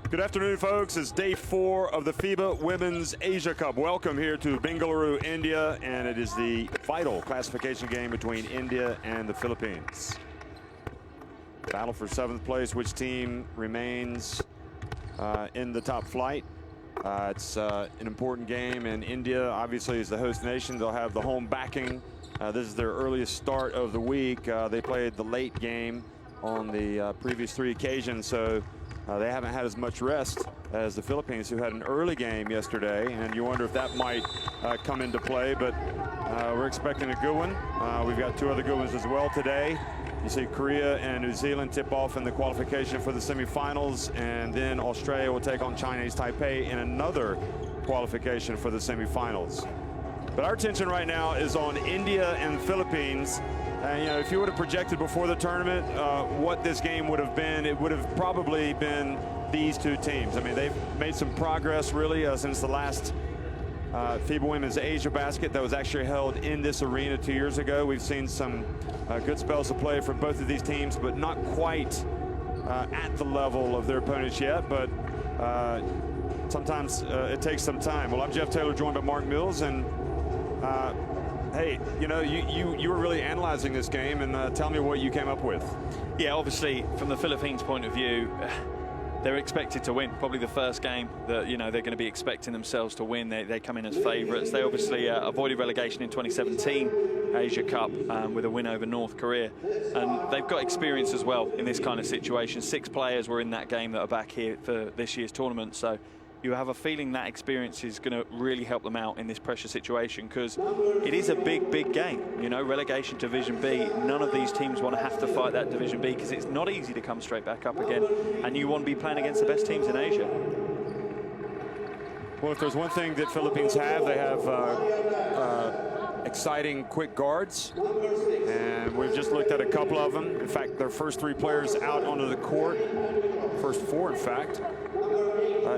Good afternoon, folks. It's day 4 of the FIBA Women's Asia Cup. Welcome here to Bengaluru, India, and it is the vital classification game between India and the Philippines. Battle for 7th place. Which team remains in the top flight? It's an important game, and India obviously is the host nation. They'll have the home backing. This is their earliest start of the week. They played the late game on the previous 3 occasions, so they haven't had as much rest as the Philippines, who had an early game yesterday, and you wonder if that might come into play, but we're expecting a good one. We've got 2 other good ones as well today. You see Korea and New Zealand tip off in the qualification for the semifinals, and then Australia will take on Chinese Taipei in another qualification for the semifinals. But our attention right now is on India and Philippines. And, you know, if you would have projected before the tournament what this game would have been, it would have probably been these 2 teams. I mean, they've made some progress really since the last FIBA Women's Asia Basket that was actually held in this arena 2 years ago. We've seen some good spells of play from both of these teams, but not quite at the level of their opponents yet. But sometimes it takes some time. Well, I'm Jeff Taylor, joined by Mark Mills, and hey, you know, you were really analyzing this game, and tell me what you came up with. Yeah, obviously, from the Philippines' point of view, they're expected to win. Probably the first game that, you know, they're going to be expecting themselves to win. They come in as favourites. They obviously avoided relegation in 2017 Asia Cup with a win over North Korea. And they've got experience as well in this kind of situation. 6 players were in that game that are back here for this year's tournament. So you have a feeling that experience is going to really help them out in this pressure situation, because it is a big, big game. You know, relegation to Division B, none of these teams want to have to fight that Division B, because it's not easy to come straight back up again, and you want to be playing against the best teams in Asia. Well, if there's one thing that Philippines have, they have exciting quick guards, and we've just looked at a couple of them. In fact, their first 3 players out onto the court, first 4 in fact,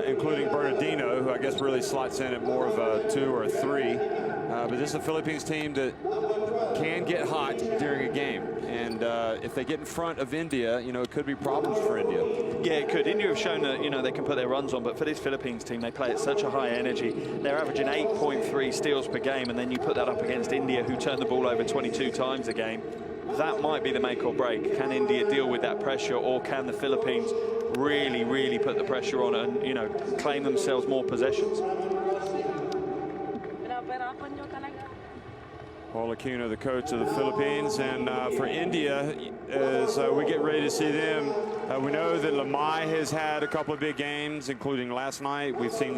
including Bernardino, who I guess really slots in at more of a 2 or a 3. But this is a Philippines team that can get hot during a game. And if they get in front of India, you know, it could be problems for India. Yeah, it could. India have shown that, you know, they can put their runs on, but for this Philippines team, they play at such a high energy. They're averaging 8.3 steals per game, and then you put that up against India, who turn the ball over 22 times a game. That might be the make or break. Can India deal with that pressure, or can the Philippines really, really put the pressure on and, you know, claim themselves more possessions? Paul Aquino, the coach of the Philippines, and for India, as we get ready to see them, we know that Lamai has had a couple of big games, including last night. We've seen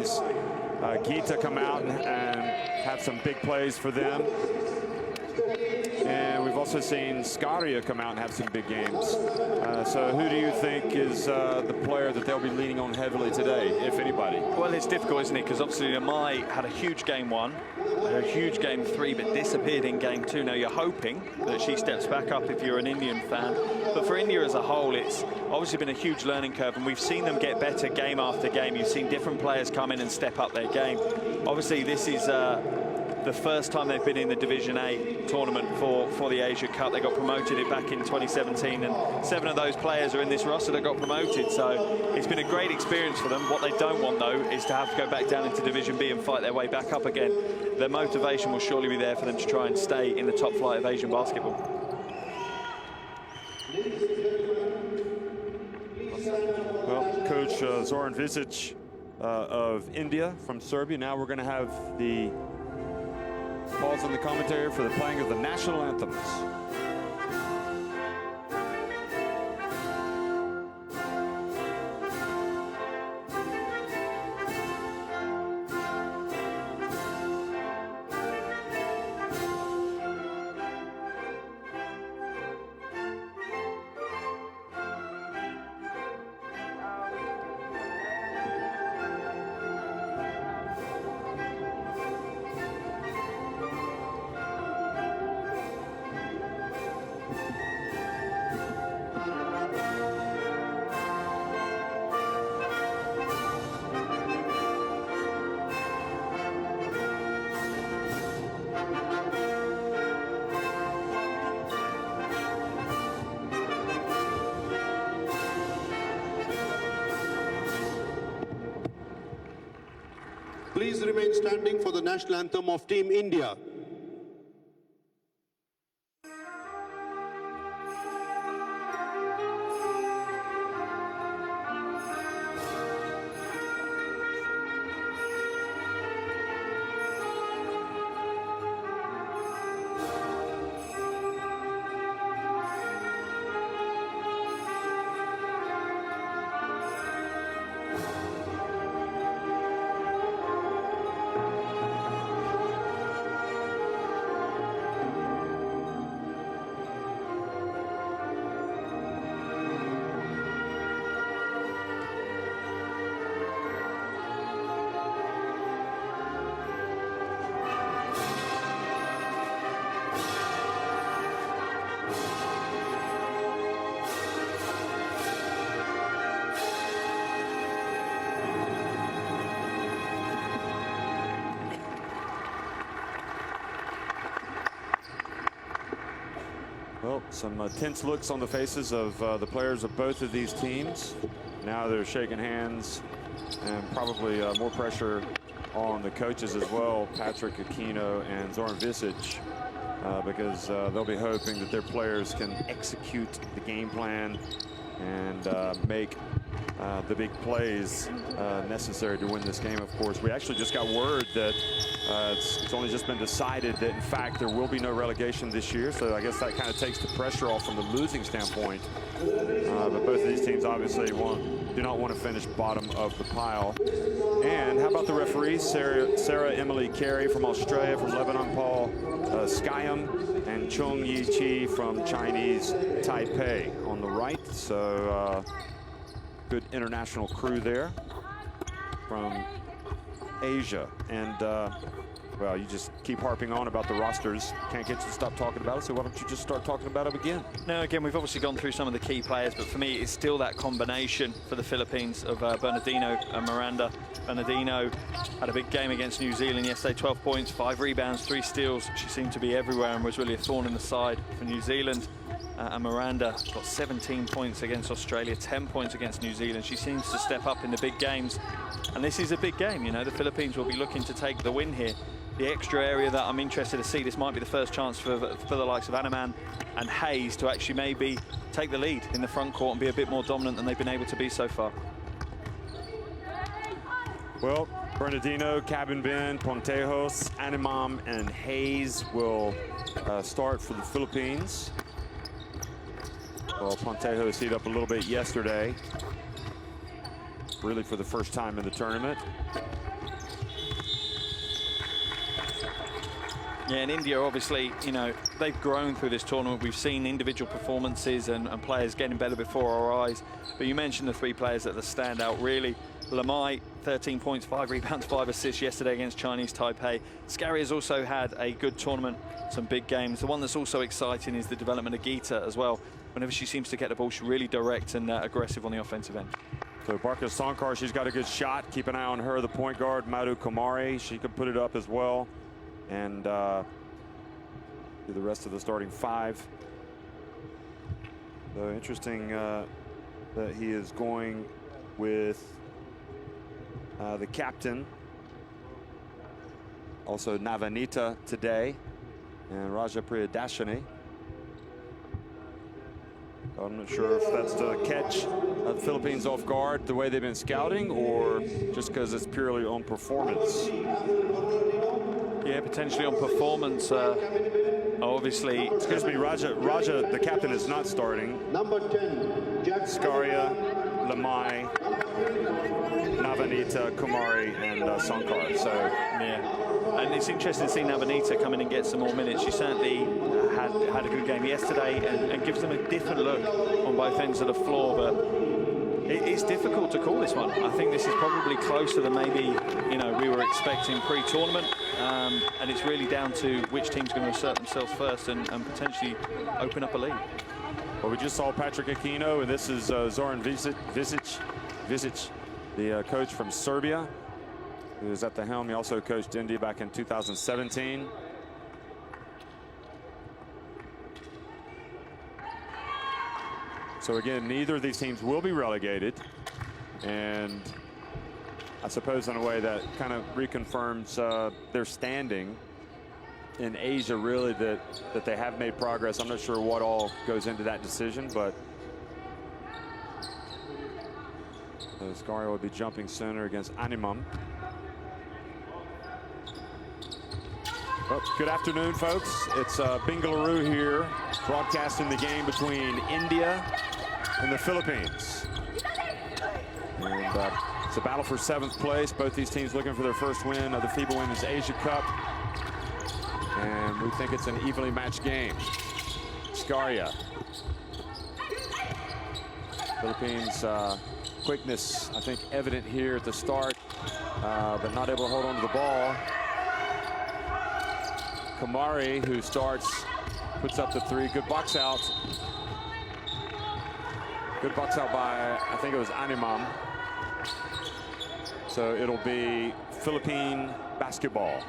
Gita come out and have some big plays for them. And we've also seen Scaria come out and have some big games. So who do you think is the player that they'll be leaning on heavily today, if anybody? Well, it's difficult, isn't it? Because obviously Lamai had a huge game 1, a huge game 3, but disappeared in game 2. Now you're hoping that she steps back up if you're an Indian fan. But for India as a whole, it's obviously been a huge learning curve, and we've seen them get better game after game. You've seen different players come in and step up their game. Obviously, this is the first time they've been in the Division A tournament for the Asia Cup. They got promoted back in 2017, and 7 of those players are in this roster that got promoted. So it's been a great experience for them. What they don't want, though, is to have to go back down into Division B and fight their way back up again. Their motivation will surely be there for them to try and stay in the top flight of Asian basketball. Well, Coach Zoran Visic of India from Serbia. Now we're going to have the calls on the commentary for the playing of the national anthems. Please remain standing for the national anthem of Team India. Well, some tense looks on the faces of the players of both of these teams. Now they're shaking hands, and probably more pressure on the coaches as well, Patrick Aquino and Zoran Visic, because they'll be hoping that their players can execute the game plan and make the big plays necessary to win this game. Of course, we actually just got word that it's only just been decided that, in fact, there will be no relegation this year. So I guess that kind of takes the pressure off from the losing standpoint. But both of these teams obviously do not want to finish bottom of the pile. And how about the referees? Sarah Emily Carey from Australia, from Lebanon, Paul Skyam, and Chung Yi Chi from Chinese Taipei on the right. So good international crew there from Asia. And well, you just keep harping on about the rosters. Can't get you to stop talking about it, so why don't you just start talking about them again? No, again, we've obviously gone through some of the key players, but for me, it's still that combination for the Philippines of Bernardino and Miranda. Bernardino had a big game against New Zealand yesterday, 12 points, 5 rebounds, 3 steals. She seemed to be everywhere and was really a thorn in the side for New Zealand. And Miranda got 17 points against Australia, 10 points against New Zealand. She seems to step up in the big games. And this is a big game, you know. The Philippines will be looking to take the win here. The extra area that I'm interested to see, this might be the first chance for the likes of Anaman and Hayes to actually maybe take the lead in the front court and be a bit more dominant than they've been able to be so far. Well, Bernardino, Cabinben, Pontejos, Animam, and Hayes will start for the Philippines. Well, Pontejos heated up a little bit yesterday, really for the first time in the tournament. Yeah, and India, obviously, you know, they've grown through this tournament. We've seen individual performances and players getting better before our eyes. But you mentioned the 3 players that stand out, really. Lamai, 13 points, 5 rebounds, 5 assists yesterday against Chinese Taipei. Scary has also had a good tournament, some big games. The one that's also exciting is the development of Geeta as well. Whenever she seems to get the ball, she's really direct and aggressive on the offensive end. So Barka Sankar, she's got a good shot. Keep an eye on her, the point guard, Madhu Kumari. She could put it up as well. And do the rest of the starting 5. So interesting that he is going with the captain, also Navanita today, and Raja Priyadashini. I'm not sure if that's to catch the Philippines off guard the way they've been scouting, or just because it's purely on performance. Yeah, potentially on performance. Obviously, excuse me, Raja, the captain, is not starting. Number 10, Skaria, Lamai, Navanita, Kumari, and Sankar. So yeah, and it's interesting to see Navanita come in and get some more minutes. She certainly had a good game yesterday and gives them a different look on both ends of the floor. But it's difficult to call this one. I think this is probably closer than maybe we were expecting pre-tournament, and it's really down to which team's going to assert themselves first and potentially open up a lead. Well, we just saw Patrick Aquino, and this is Zoran Visic, the coach from Serbia, who is at the helm. He also coached India back in 2017. So again, neither of these teams will be relegated, and I suppose in a way that kind of reconfirms their standing in Asia, really, that they have made progress. I'm not sure what all goes into that decision, but Scaria will be jumping center against Animam. Well, good afternoon, folks. It's Bengaluru here, broadcasting the game between India and the Philippines. And it's a battle for 7th place. Both these teams looking for their first win of the FIBA Women's Asia Cup. And we think it's an evenly matched game. Scaria. Philippines quickness, I think, evident here at the start, but not able to hold on to the ball. Kamari, who starts, puts up the 3. Good box out. Good box out by, I think it was Animam. So it'll be Philippine basketball.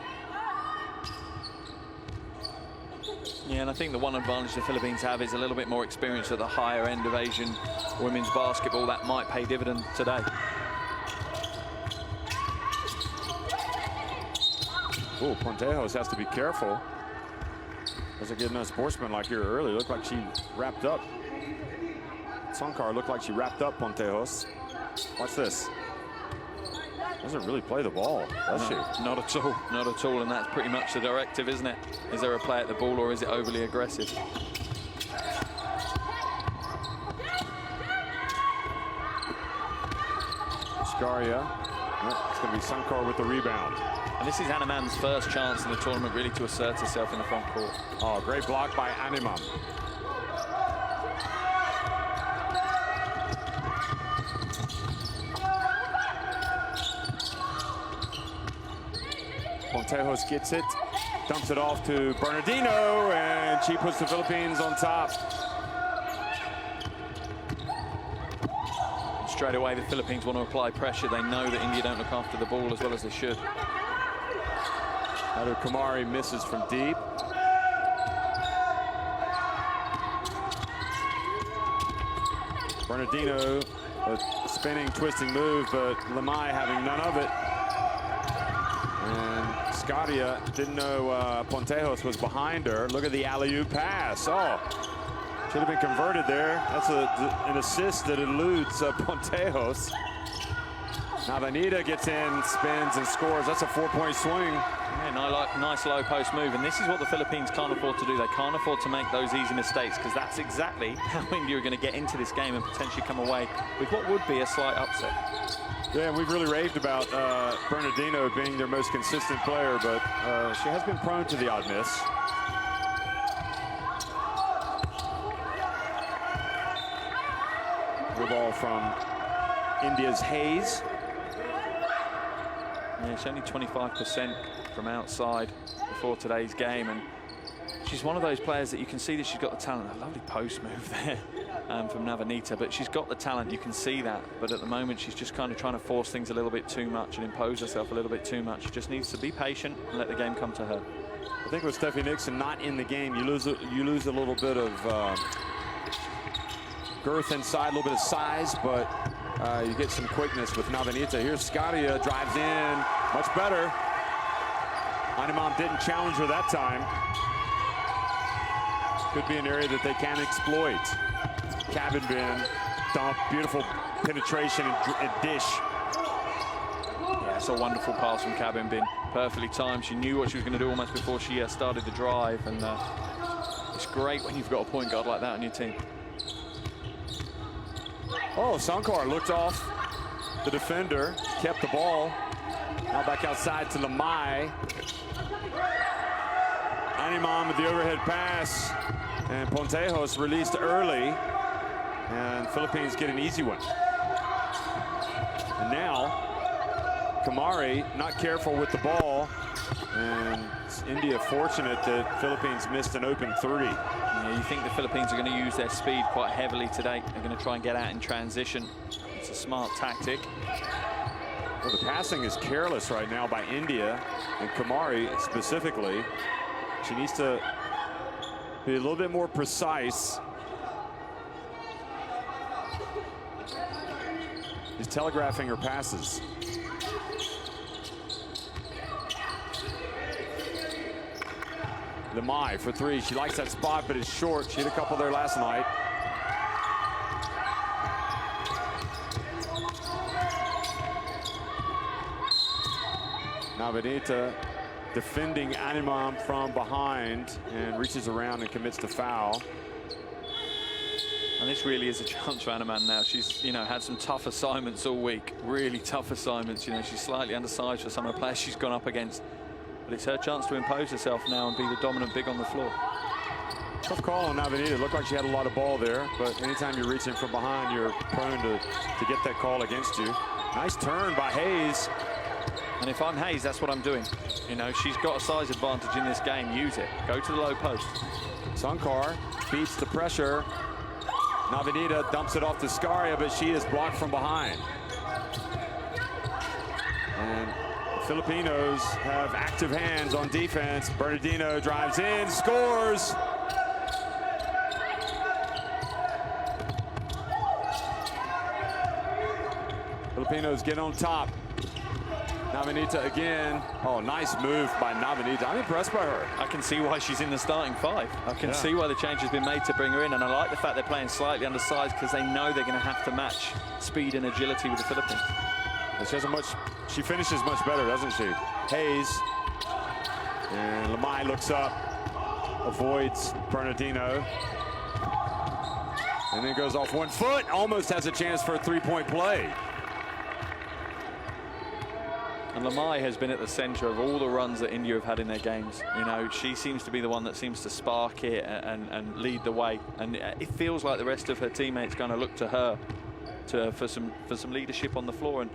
Yeah, and I think the one advantage the Philippines have is a little bit more experience at the higher end of Asian women's basketball. That might pay dividend today. Oh, Pontejos has to be careful. Doesn't get enough sportsmanlike here early. Looked like she wrapped up. Sankar looked like she wrapped up Pontejos. Watch this. Doesn't really play the ball, does she? Not at all. Not at all. And that's pretty much the directive, isn't it? Is there a play at the ball, or is it overly aggressive? Scaria. It's going to be Sankar with the rebound. And this is Animam's first chance in the tournament really to assert herself in the front court. Oh, great block by Animam. Pontejos gets it, dumps it off to Bernardino, and she puts the Philippines on top. Straight away, the Philippines want to apply pressure. They know that India don't look after the ball as well as they should. Adu Kamari misses from deep. Bernardino, a spinning, twisting move, but Lamai having none of it. And Scaria didn't know Pontejos was behind her. Look at the alley-oop pass. Oh, should have been converted there. That's an assist that eludes Pontejos. Navanita gets in, spins, and scores. That's a 4-point swing. Yeah, nice low post move. And this is what the Philippines can't afford to do. They can't afford to make those easy mistakes, because that's exactly how India are going to get into this game and potentially come away with what would be a slight upset. Yeah, we've really raved about Bernardino being their most consistent player, but she has been prone to the odd miss. The ball from India's Hayes. Yeah, she's only 25% from outside before today's game, and she's one of those players that you can see that she's got the talent. A lovely post move there from Navanita, but she's got the talent, you can see that. But at the moment, she's just kind of trying to force things a little bit too much and impose herself a little bit too much. She just needs to be patient and let the game come to her. I think with Steffi Nixon not in the game, you lose a little bit of girth inside, a little bit of size, but you get some quickness with Navanita. Here's Scaria, drives in, much better. Animam didn't challenge her that time. Could be an area that they can exploit. Cabin bin, dump, beautiful penetration and dish. Yeah, it's a wonderful pass from Cabin bin. Perfectly timed. She knew what she was going to do almost before she started the drive, and it's great when you've got a point guard like that on your team. Oh, Sankar looked off the defender, kept the ball. Now back outside to Lamai. Animam with the overhead pass, and Pontejos released early, and Philippines get an easy one. And now Kamari not careful with the ball, and India fortunate that Philippines missed an open 3. Yeah, you think the Philippines are going to use their speed quite heavily today. They're going to try and get out in transition. It's a smart tactic. Well, the passing is careless right now by India, and Kamari specifically. She needs to be a little bit more precise. She's telegraphing her passes. Lemai for three. She likes that spot, but it's short. She hit a couple there last night. Navanita defending Animam from behind and reaches around and commits the foul. And this really is a chance for Animam now. She's, had some tough assignments all week. Really tough assignments. She's slightly undersized for some of the players she's gone up against. But it's her chance to impose herself now and be the dominant big on the floor. Tough call on Navanita. It looked like she had a lot of ball there, but anytime you're reaching from behind, you're prone to get that call against you. Nice turn by Hayes. And if I'm Hayes, that's what I'm doing. She's got a size advantage in this game. Use it. Go to the low post. Sankar beats the pressure. Navanita dumps it off to Scaria, but she is blocked from behind. And the Filipinos have active hands on defense. Bernardino drives in, scores. Filipinos get on top. Navanita again. Oh, nice move by Navanita. I'm impressed by her. I can see why she's in the starting five. I can see why the change has been made to bring her in. And I like the fact they're playing slightly undersized because they know they're going to have to match speed and agility with the Philippines. She finishes much better, doesn't she? Hayes. And Lemai looks up, avoids Bernardino. And then goes off 1 foot. Almost has a chance for a three-point play. And Lemai has been at the center of all the runs that India have had in their games. She seems to be the one that seems to spark it and lead the way. And it feels like the rest of her teammates going to look to her for some leadership on the floor. And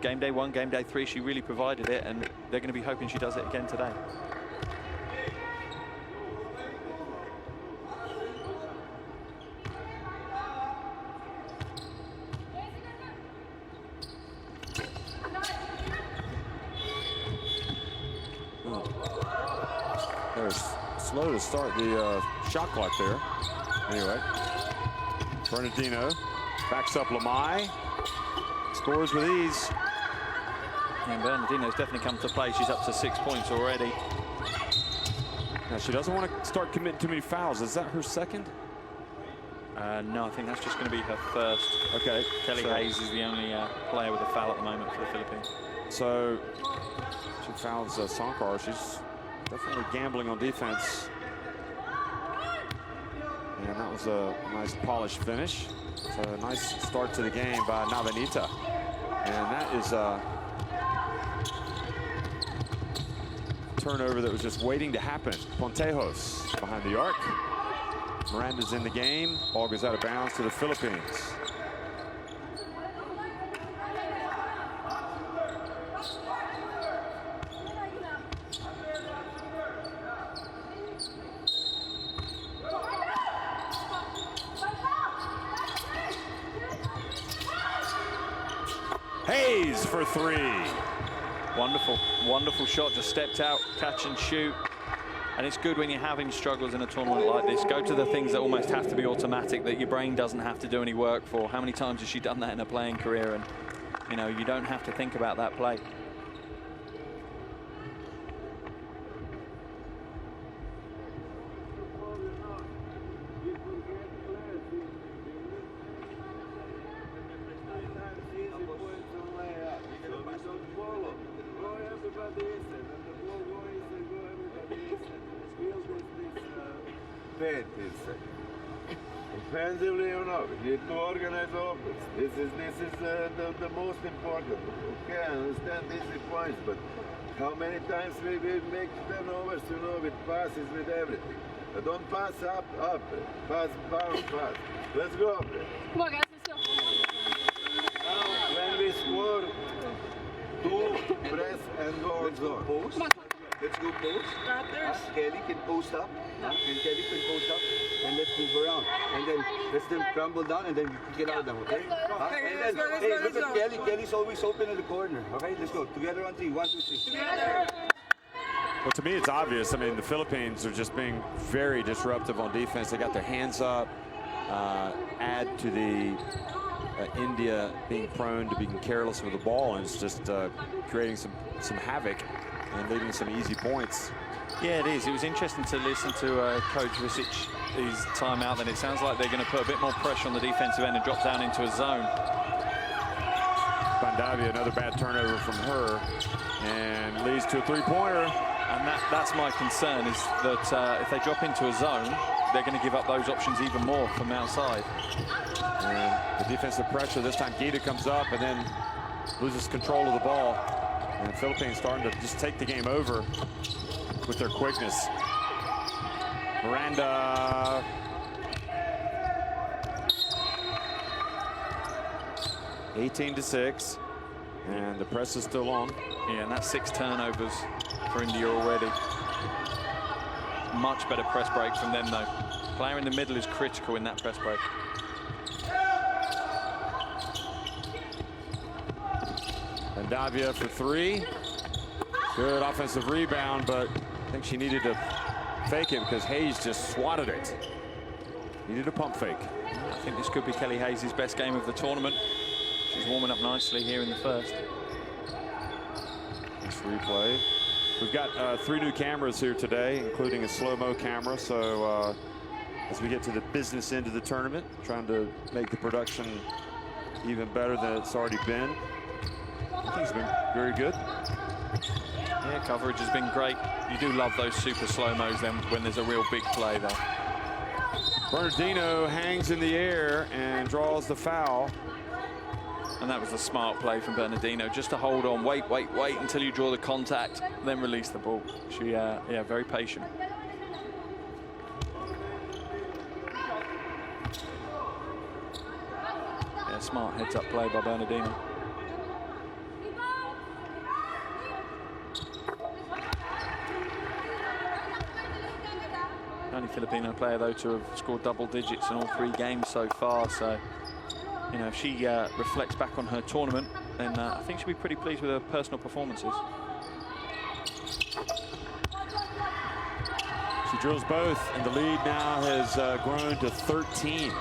game day 1, game day 3, she really provided it, and they're going to be hoping she does it again today. They're slow to start the shot clock there. Anyway, Bernardino backs up Lemai, scores with ease. And Bernardino's definitely come to play. She's up to 6 points already. Now she doesn't want to start committing too many fouls. Is that her second? No, I think that's just going to be her first. Okay. Kelly Hayes is the only player with a foul at the moment for the Philippines. So she fouls Sankar. She's definitely gambling on defense. And that was a nice polished finish. So a nice start to the game by Navanita. And that is a turnover that was just waiting to happen. Pontejos behind the arc. Miranda's in the game. Ball goes out of bounds to the Philippines. Hayes for three. Wonderful, wonderful shot. Just stepped out, catch and shoot. And it's good when you're having struggles in a tournament like this. Go to the things that almost have to be automatic, that your brain doesn't have to do any work for. How many times has she done that in her playing career? And, you don't have to think about that play. Offensively or not, we need to organize offense. This is the most important. Okay, I understand easy points, but how many times we make turnovers, with passes, with everything. Don't pass up, pass, bounce, pass. Let's go, bro. Come on, guys, let's go. Now, when we score, 2, press, and go. Let's go post. Let's go post. Kelly can post up. And Kelly can post up. And let's move around. And then let's them crumble down and then we get out of them, okay? And then, hey, look at Kelly. Kelly's always open in the corner. Okay, let's go. Together on 3. 1, 2, 3. Together. Well, to me, it's obvious. I mean, the Philippines are just being very disruptive on defense. They got their hands up. Add to the India being prone to being careless with the ball, and it's just creating some havoc and leading some easy points. Yeah, it is. It was interesting to listen to Coach Visic's timeout. Then it sounds like they're going to put a bit more pressure on the defensive end and drop down into a zone. Bandavia, another bad turnover from her, and leads to a three-pointer. And that's my concern, is that if they drop into a zone, they're going to give up those options even more from outside. And the defensive pressure, this time Gita comes up and then loses control of the ball. And the Philippines starting to just take the game over with their quickness. Miranda. (18-6), and the press is still on. Yeah, and that's 6 turnovers for India already. Much better press break from them, though. Player in the middle is critical in that press break. Bandavia for 3. Good offensive rebound, but I think she needed to fake it because Hayes just swatted it. Needed a pump fake. I think this could be Kelly Hayes' best game of the tournament. She's warming up nicely here in the first. Nice replay. We've got 3 new cameras here today, including a slow-mo camera. So as we get to the business end of the tournament, trying to make the production even better than it's already been. I think it's been very good. Yeah, coverage has been great. You do love those super slow-mos then when there's a real big play, though. Bernardino hangs in the air and draws the foul. And that was a smart play from Bernardino, just to hold on, wait until you draw the contact, then release the ball. She, yeah, very patient. Yeah, smart heads-up play by Bernardino. Only Filipino player, though, to have scored double digits in all 3 games so far. So, you know, if she reflects back on her tournament, then I think she'll be pretty pleased with her personal performances. She drills both, and the lead now has grown to 13.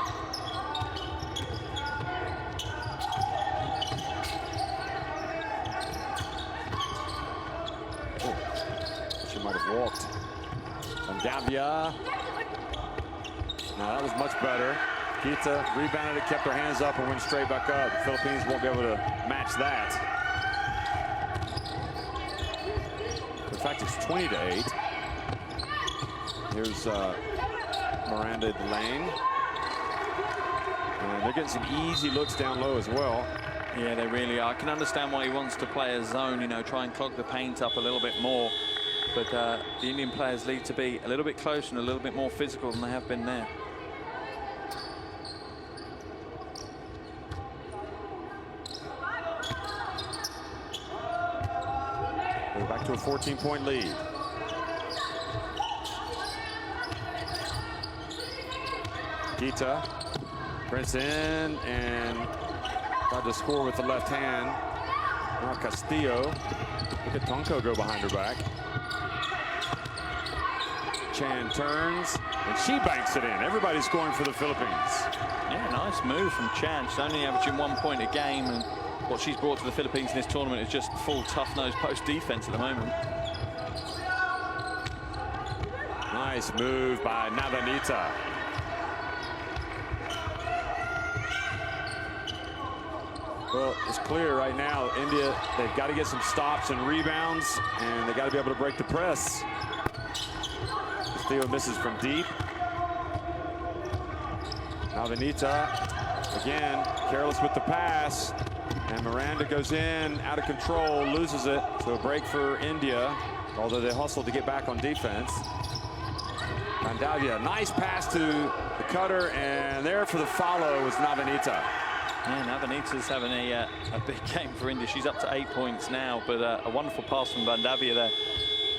Oh, she might have walked. Bandavia. Now that was much better. Kita rebounded it, kept her hands up, and went straight back up. The Philippines won't be able to match that. In fact, it's 20-8. Here's Miranda in the lane. And they're getting some easy looks down low as well. Yeah, they really are. I can understand why he wants to play a zone, you know, try and clog the paint up a little bit more. But the Indian players need to be a little bit closer and a little bit more physical than they have been there. We're back to a 14-point lead. Gita prints in and tried to score with the left hand. Now Castillo. Look at Tonko go behind her back. Chan turns, and she banks it in. Everybody's scoring for the Philippines. Yeah, nice move from Chan. She's only averaging 1 point a game, and what she's brought to the Philippines in this tournament is just full tough-nosed post defense at the moment. Nice move by Navanita. Well, it's clear right now, India, they've got to get some stops and rebounds, and they got to be able to break the press. Castillo misses from deep. Navanita, again, careless with the pass. And Miranda goes in, out of control, loses it. So a break for India, although they hustled to get back on defense. Bandavia, nice pass to the cutter, and there for the follow was Navanita. Yeah, Navanita's having a big game for India. She's up to 8 points now, but a wonderful pass from Bandavia there.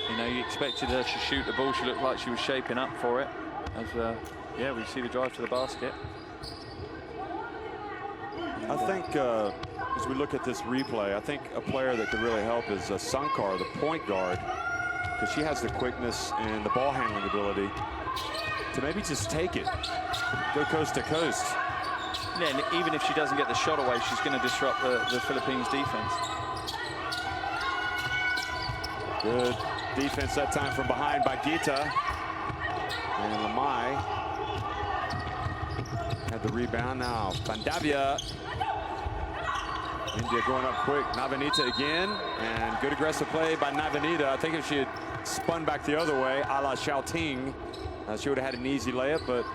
You know, you expected her to shoot the ball. She looked like she was shaping up for it. As yeah, we see the drive to the basket. I think as we look at this replay, I think a player that could really help is Sankar, the point guard, because she has the quickness and the ball handling ability to maybe just take it, go coast to coast. Yeah, and even if she doesn't get the shot away, she's going to disrupt the Philippines defense. Good defense that time from behind by Gita. And Lamai had the rebound now. Bandavia. India going up quick. Navanita again. And good aggressive play by Navanita. I think if she had spun back the other way, a la Xiaoting, she would have had an easy layup, but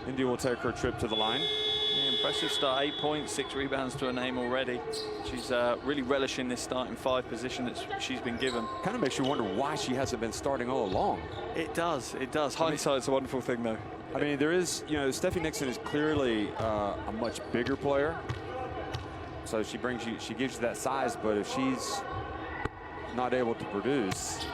India will take her trip to the line. Yeah, impressive start. 8 points, 6 rebounds to her name already. She's really relishing this starting 5 position that she's been given. Kind of makes you wonder why she hasn't been starting all along. It does. It does. Hindsight's a wonderful thing, though. I mean, there is, you know, Steffi Nixon is clearly a much bigger player. So she gives you that size, but if she's not able to produce.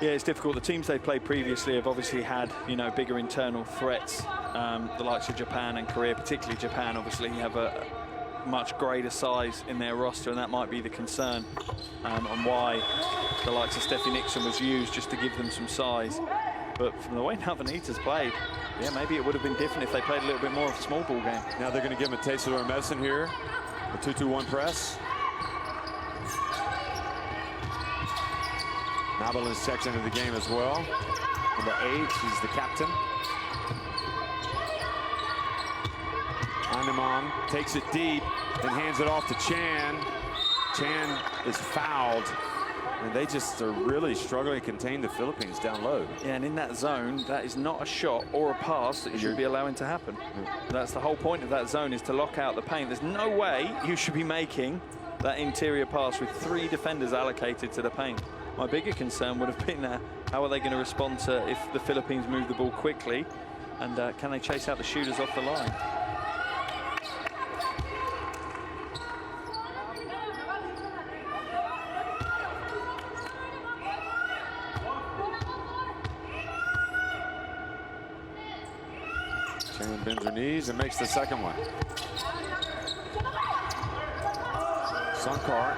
Yeah, it's difficult. The teams they played previously have obviously had, you know, bigger internal threats. The likes of Japan and Korea, particularly Japan, obviously have a much greater size in their roster, and that might be the concern on why the likes of Steffi Nixon was used, just to give them some size. But from the way Navanita's played, yeah, maybe it would have been different if they played a little bit more of a small ball game. Now they're going to give them a taste of their medicine here. The 2-2-1 press. Nabalins checks into the game as well. Number 8, she's the captain. Andaman takes it deep and hands it off to Chan. Chan is fouled, and they just are really struggling to contain the Philippines down low. Yeah, and in that zone, that is not a shot or a pass that you should be allowing to happen. That's the whole point of that zone, is to lock out the paint. There's no way you should be making that interior pass with 3 defenders allocated to the paint. My bigger concern would have been how are they going to respond to if the Philippines move the ball quickly, and can they chase out the shooters off the line? Chan bends her knees and makes the second one. Sankar.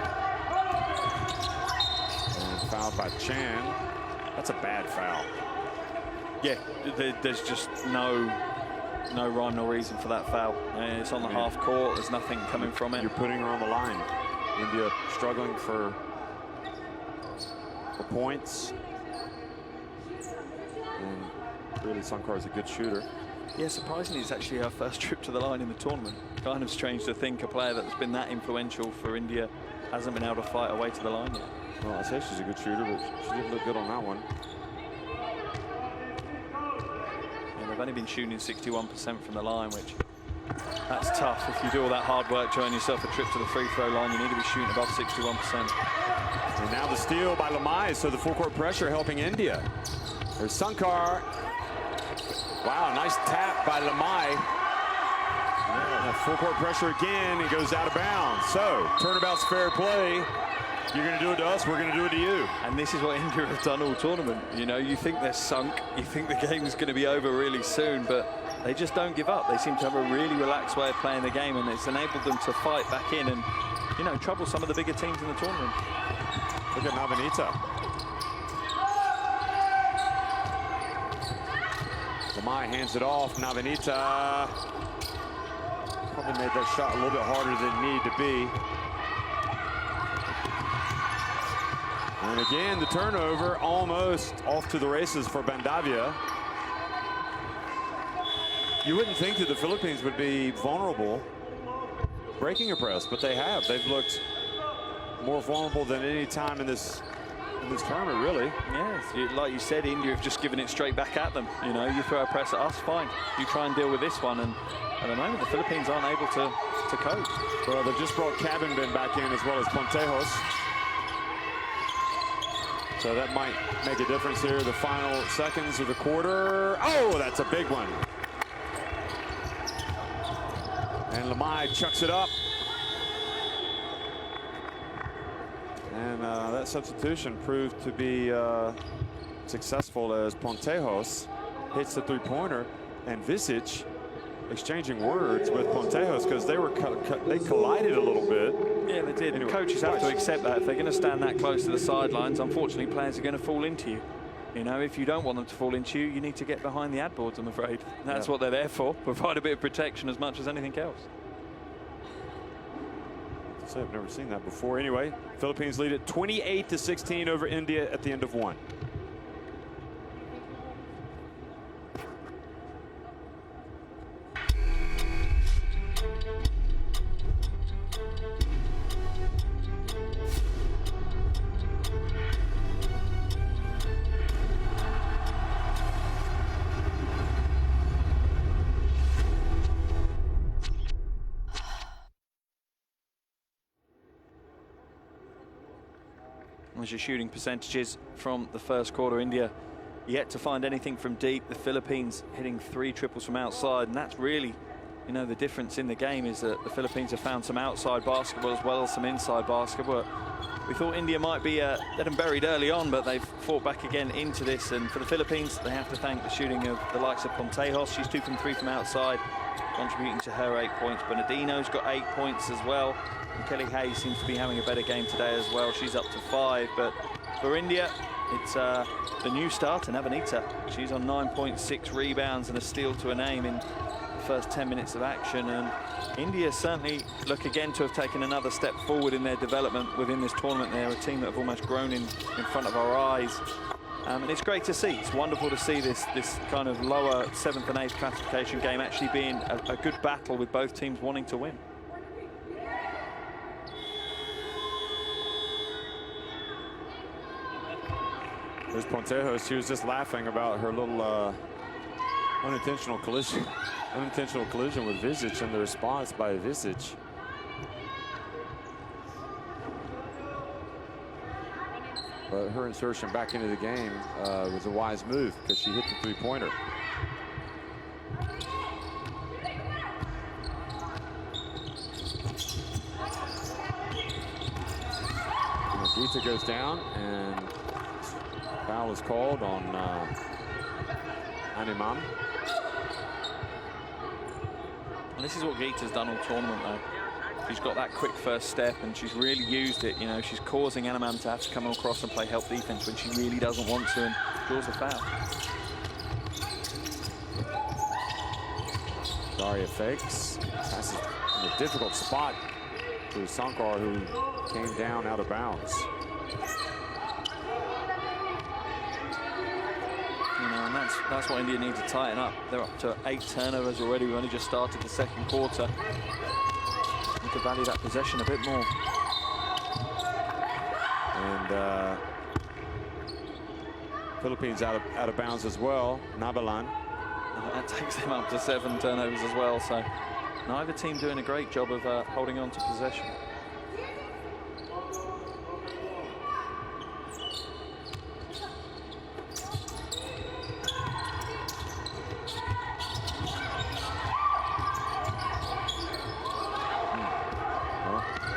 And fouled by Chan. That's a bad foul. Yeah, there's just no rhyme nor reason for that foul. It's on the half court. There's nothing coming from it. You're putting her on the line. India struggling for points. And really, Sankar is a good shooter. Yeah, surprisingly, it's actually her first trip to the line in the tournament. Kind of strange to think a player that's been that influential for India hasn't been able to fight her way to the line yet. Well, I say she's a good shooter, but she didn't look good on that one. Yeah, they've only been shooting 61% from the line, which that's tough. If you do all that hard work to earn yourself a trip to the free throw line, you need to be shooting above 61%. And now the steal by Lamai, so the full court pressure helping India. There's Sankar. Wow, nice tap by Lamai. Full court pressure again, it goes out of bounds. So, turnabout's fair play. You're going to do it to us, we're going to do it to you. And this is what India have done all tournament. You know, you think they're sunk, you think the game is going to be over really soon, but they just don't give up. They seem to have a really relaxed way of playing the game, and it's enabled them to fight back in and, you know, trouble some of the bigger teams in the tournament. Look at Navanita. Lamai hands it off. Navanita probably made that shot a little bit harder than it needed to be. And again, the turnover almost off to the races for Bandavia. You wouldn't think that the Philippines would be vulnerable breaking a press, but they have. They've looked more vulnerable than any time in this tournament, really. Yeah, like you said, India have just given it straight back at them. You know, you throw a press at us, fine. You try and deal with this one, and at the moment, the Philippines aren't able to cope. Well, they've just brought Cabinbin back in as well as Pontejos. So that might make a difference here. The final seconds of the quarter. Oh, that's a big one. And Lamai chucks it up. And that substitution proved to be successful as Pontejos hits the three-pointer, and Visic exchanging words with Pontejos because they collided a little bit. Yeah, they did. Anyway, coaches have to accept that. If they're going to stand that close to the sidelines, unfortunately, players are going to fall into you. You know, if you don't want them to fall into you, you need to get behind the ad boards, I'm afraid. That's what they're there for, provide a bit of protection as much as anything else. say I've never seen that before. Anyway, Philippines lead it 28-16 over India at the end of one. As your shooting percentages from the first quarter, India yet to find anything from deep. The Philippines hitting 3 triples from outside, and that's really, you know, the difference in the game is that the Philippines have found some outside basketball as well as some inside basketball. We thought India might be dead and buried early on, but they've fought back again into this. And for the Philippines, they have to thank the shooting of the likes of Pontejos. She's 2 from 3 from outside, contributing to her 8 points. Bernardino's got 8 points as well. And Kelly Hayes seems to be having a better game today as well. She's up to 5. But for India, it's the new starter, Navanita. She's on 9.6 rebounds and a steal to a name in the first 10 minutes of action. And India certainly look again to have taken another step forward in their development within this tournament. They're a team that have almost grown in front of our eyes. And it's great to see. It's wonderful to see this kind of lower 7th and 8th classification game actually being a good battle with both teams wanting to win. There's Pontejos. She was just laughing about her little unintentional collision with Visic and the response by Visic. But her insertion back into the game was a wise move because she hit the 3-pointer. Gita goes down and foul is called on Animam. And this is what Gita's done all tournament, though. She's got that quick first step, and she's really used it. You know, she's causing Animam to have to come across and play help defense when she really doesn't want to, and draws the foul. Daria fakes, passes in a difficult spot to Sankar, who came down out of bounds. And that's what India need to tighten up. They're up to 8 turnovers already. We only just started the second quarter. Need to value that possession a bit more. And Philippines out of bounds as well. Nabalan. And that takes them up to 7 turnovers as well. So neither team doing a great job of holding on to possession.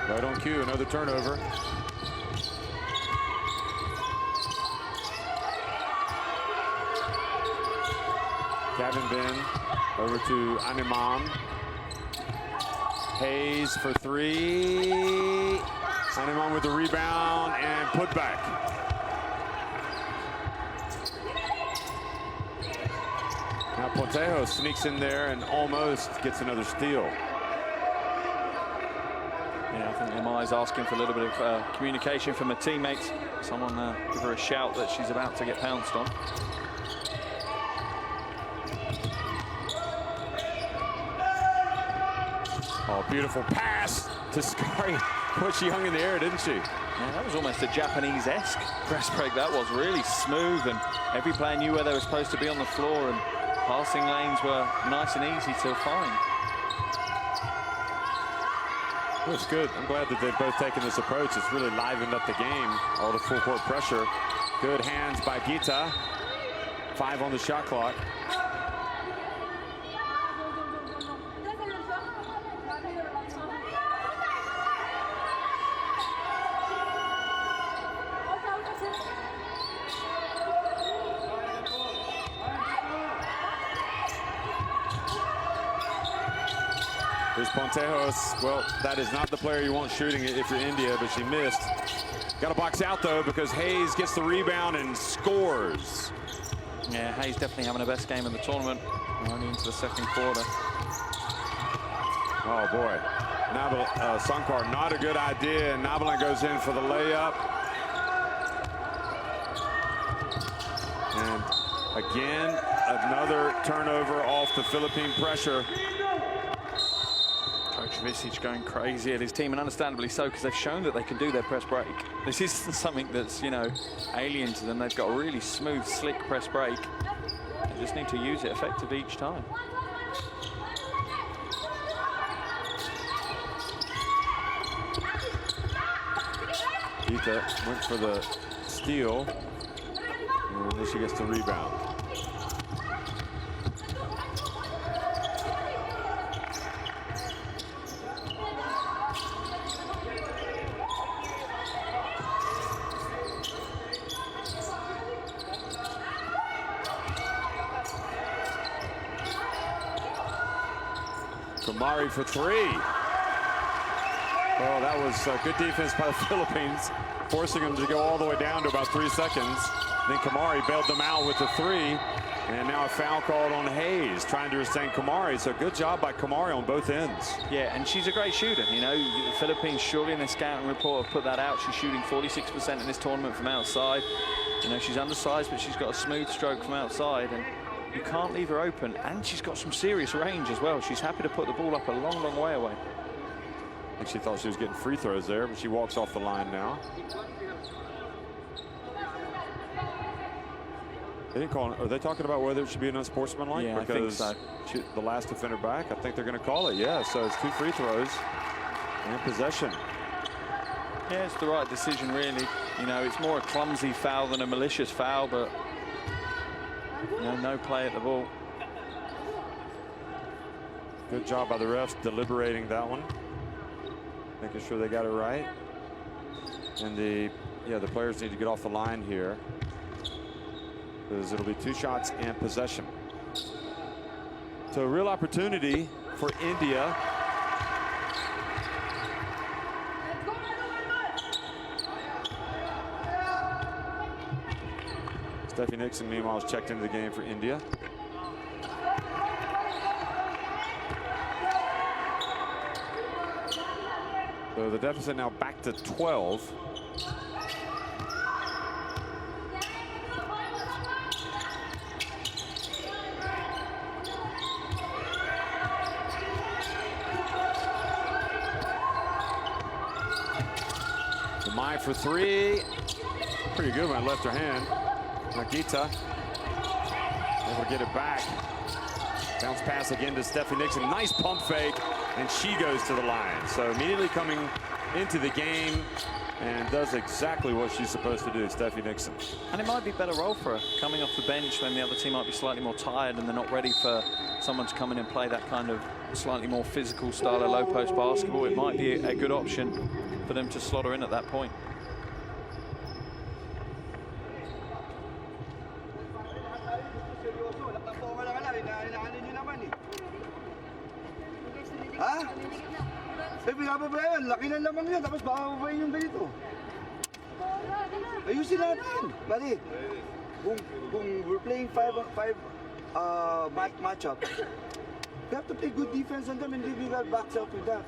Right on cue, another turnover. Kevin Ben over to Animam. Hayes for 3. Animam with the rebound and put back. Now Pontejos sneaks in there and almost gets another steal. Yeah, I think Emma is asking for a little bit of communication from her teammates. Someone give her a shout that she's about to get pounced on. Oh, beautiful pass to Skari. Boy, she hung in the air, didn't she? Yeah, that was almost a Japanese-esque press break. That was really smooth, and every player knew where they were supposed to be on the floor, and passing lanes were nice and easy to find. That's good. I'm glad that they've both taken this approach. It's really livened up the game. All the full court pressure. Good hands by Gita. 5 on the shot clock. Here's Pontejos. Well, that is not the player you want shooting it if you're India, but she missed. Got to box out, though, because Hayes gets the rebound and scores. Yeah, Hayes definitely having the best game of the tournament. We're only into the second quarter. Oh, boy. Sankar, not a good idea, and Navalin goes in for the layup. And again, another turnover off the Philippine pressure. Coach Visic going crazy at his team, and understandably so, because they've shown that they can do their press break. This isn't something that's, you know, alien to them. They've got a really smooth, slick press break. They just need to use it effectively each time. Gita went for the steal, and then she gets the rebound. Kumari for three. Oh, that was good defense by the Philippines, forcing them to go all the way down to about 3 seconds. Then Kumari bailed them out with the three, and now a foul called on Hayes, trying to restrain Kumari. So good job by Kumari on both ends. Yeah, and she's a great shooter. You know, the Philippines surely in their scouting report have put that out. She's shooting 46% in this tournament from outside. You know, she's undersized, but she's got a smooth stroke from outside, and you can't leave her open. And she's got some serious range as well. She's happy to put the ball up a long, long way away. I think she thought she was getting free throws there, but she walks off the line now. They didn't call it. Are they talking about whether it should be an unsportsmanlike? Yeah, because I think so. The last defender back, I think they're going to call it. Yeah, so it's 2 free throws and possession. Yeah, it's the right decision, really. You know, it's more a clumsy foul than a malicious foul, but you know, no play at the ball. Good job by the refs deliberating that one, making sure they got it right. And the players need to get off the line here, because it'll be 2 shots and possession. So a real opportunity for India. Steffi Nixon, meanwhile, has checked into the game for India. So the deficit now back to 12. Mai for three. Pretty good when it left her hand. Nagita able to get it back. Bounce pass again to Steffi Nixon. Nice pump fake, and she goes to the line. So immediately coming into the game and does exactly what she's supposed to do, Steffi Nixon. And it might be a better role for her, coming off the bench when the other team might be slightly more tired and they're not ready for someone to come in and play that kind of slightly more physical style of low post basketball. It might be a good option for them to slot her in at that point. Ha? Eh, pinapaba yan. Laki ng lamang yan. Tapos bababa yung ganito. Ayusin natin. Bali, kung we're playing 5-on-5 matchup, we have to play good defense on them and we will box out with that.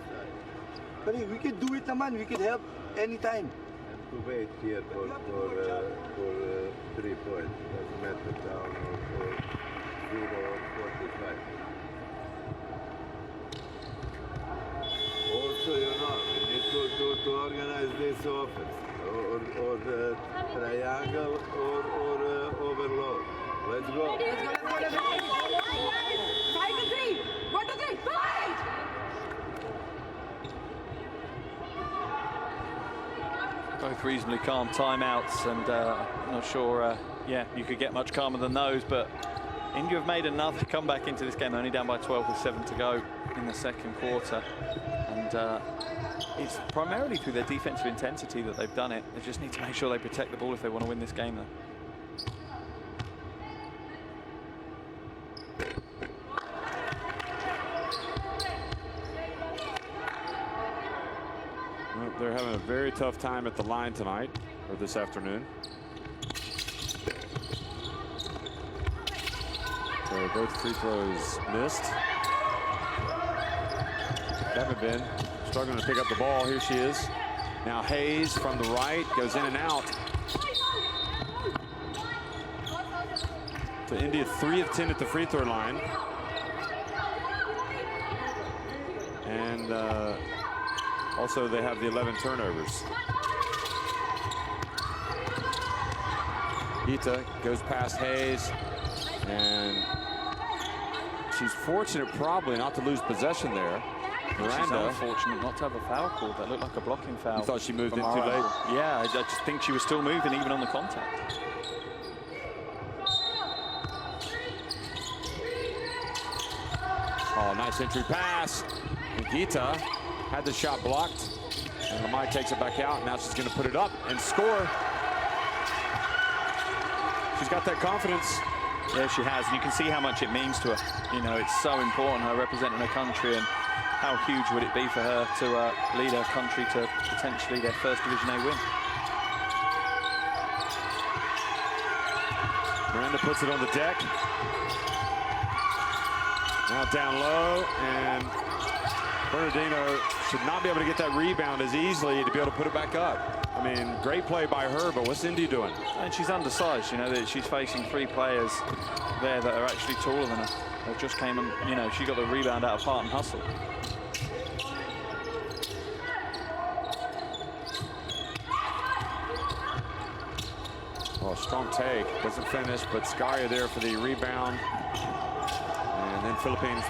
Bali, we can do it naman. We can help anytime. And to wait here for 3 points. Doesn't matter down or 0 or 45. Also, you know, we need to organize this offense, or the triangle, or overload. Let's go. 5 to 3. 1 to 3. Fight! Both reasonably calm timeouts, and I'm not sure, yeah, you could get much calmer than those, but India have made another comeback into this game, only down by 12 with 7 to go in the second quarter. And it's primarily through their defensive intensity that they've done it. They just need to make sure they protect the ball if they want to win this game, though. Well, they're having a very tough time at the line tonight, or this afternoon. So both free throws missed. Haven't been. struggling to pick up the ball. Here she is. Now Hayes from the right goes in and out. So India 3 of 10 at the free throw line. And also they have the 11 turnovers. Gita goes past Hayes, and she's fortunate probably not to lose possession there. Miranda. She's unfortunate not to have a foul called. That looked like a blocking foul. You thought she moved in too late? Yeah, I just think she was still moving even on the contact. Oh, nice entry pass. And Gita had the shot blocked. And Lamai takes it back out. Now she's going to put it up and score. She's got that confidence. Yeah, she has. And you can see how much it means to her. You know, it's so important, her representing her country, and how huge would it be for her to lead her country to potentially their first Division A win. Miranda puts it on the deck. Now down low, and Bernardino should not be able to get that rebound as easily to be able to put it back up. I mean, great play by her, but what's Indy doing? And she's undersized, you know, that she's facing 3 players there that are actually taller than her. They just came and, you know, she got the rebound out of heart and hustle. Well, strong take, doesn't finish, but Scaria there for the rebound. And then Philippines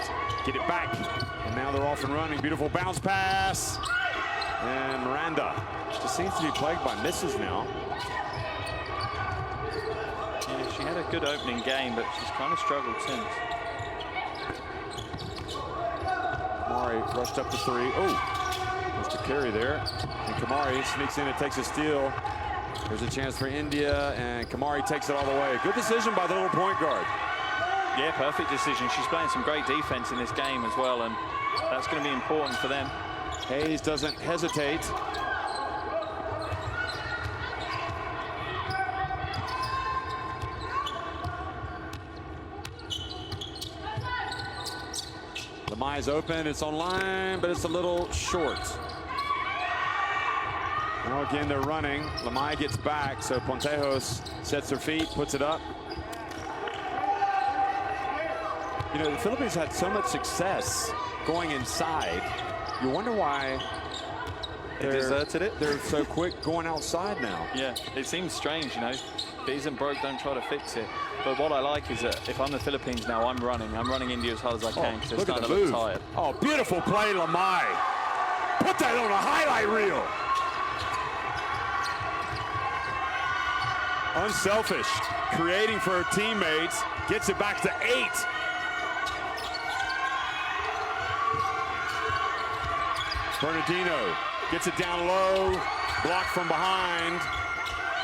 get it back. And now they're off and running. Beautiful bounce pass. And Miranda just seems to be plagued by misses now. Yeah, she had a good opening game, but she's kind of struggled since. Kamari rushed up to 3. Oh, must have carry there. And Kamari sneaks in and takes a steal. There's a chance for India, and Kamari takes it all the way. Good decision by the little point guard. Yeah, perfect decision. She's playing some great defense in this game as well, and that's going to be important for them. Hayes doesn't hesitate. Lamai's open, it's on line, but it's a little short. Now again, they're running. Lamai gets back, so Pontejos sets her feet, puts it up. You know, the Philippines had so much success going inside. You wonder why they deserted it. They're so quick going outside now. Yeah, it seems strange, you know. If it isn't broke, don't try to fix it. But what I like is that if I'm the Philippines now, I'm running India as hard as I can, because it's starting to look tired. Oh, beautiful play, Lamai. Put that on a highlight reel. Unselfish, creating for her teammates, gets it back to 8. Bernardino gets it down low, blocked from behind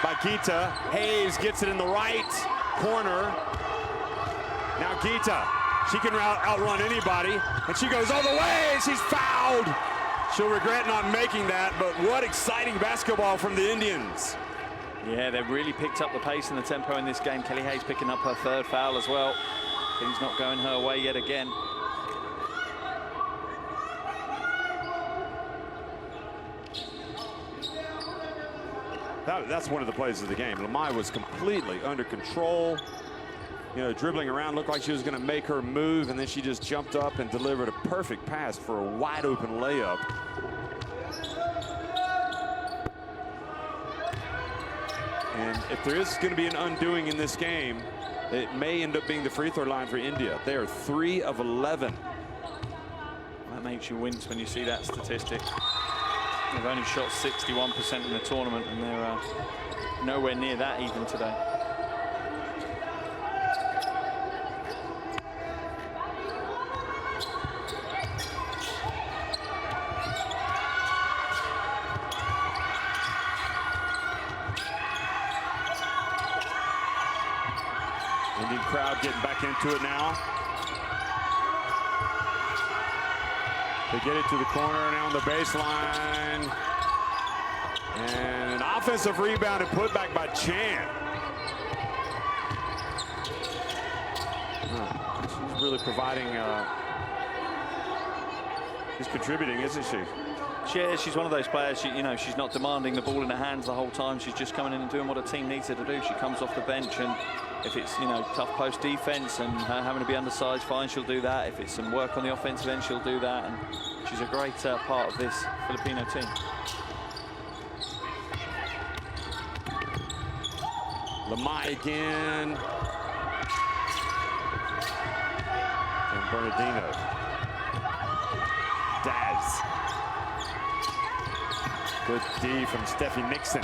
by Gita. Hayes gets it in the right corner. Now Gita, she can outrun anybody, and she goes all the way, and she's fouled. She'll regret not making that, but what exciting basketball from the Indians. Yeah, they've really picked up the pace and the tempo in this game. Kelly Hayes picking up her 3rd foul as well. Things not going her way yet again. That's one of the plays of the game. Lamai was completely under control. You know, dribbling around, looked like she was going to make her move, and then she just jumped up and delivered a perfect pass for a wide open layup. And if there is going to be an undoing in this game, it may end up being the free throw line for India. They are 3 of 11. That makes you wince when you see that statistic. They've only shot 61% in the tournament, and they're nowhere near that even today. Indian crowd getting back into it now. They get it to the corner, now on the baseline. And an offensive rebound and put back by Chan. She's really providing, she's contributing, isn't she? She's one of those players, you know, she's not demanding the ball in her hands the whole time. She's just coming in and doing what her team needs her to do. She comes off the bench, and if it's, you know, tough post defense and her having to be undersized, fine, she'll do that. If it's some work on the offensive end, she'll do that. And she's a great part of this Filipino team. Lamai again. And Bernardino. Daz. Good D from Steffi Nixon.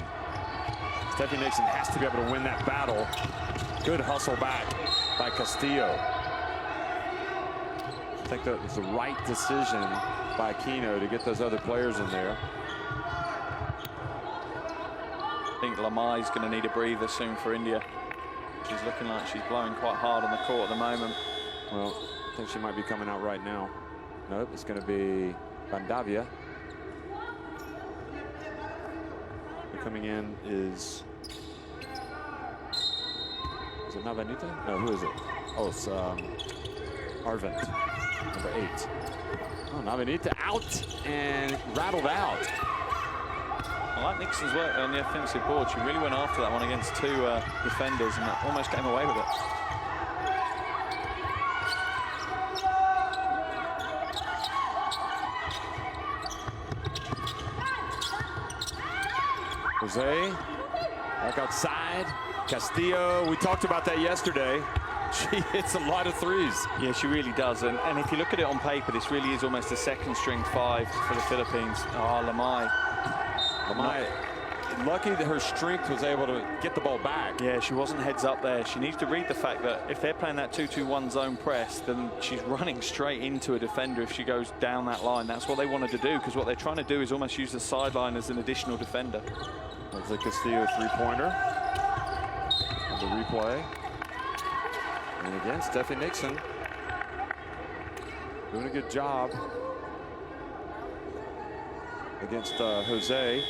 Steffi Nixon has to be able to win that battle. Good hustle back by Castillo. I think that was the right decision by Aquino to get those other players in there. I think Lamai's going to need a breather soon for India. She's looking like she's blowing quite hard on the court at the moment. Well, I think she might be coming out right now. Nope, it's going to be Bandavia. Coming in is it Navanita? No, who is it? Oh, it's Arvind, number 8. Oh, Navanita out and rattled out. I like Nixon's work on the offensive board. She really went after that one against 2 defenders and almost came away with it. Jose, back outside. Castillo, we talked about that yesterday. She hits a lot of threes. Yeah, she really does. And if you look at it on paper, this really is almost a second string 5 for the Philippines. Oh, Lamai. Lucky that her strength was able to get the ball back. Yeah, she wasn't heads up there. She needs to read the fact that if they're playing that 2-2-1 zone press, then she's running straight into a defender if she goes down that line. That's what they wanted to do, because what they're trying to do is almost use the sideline as an additional defender. That's a Castillo three-pointer. On the replay. And again, Steffi Nixon doing a good job against Jose.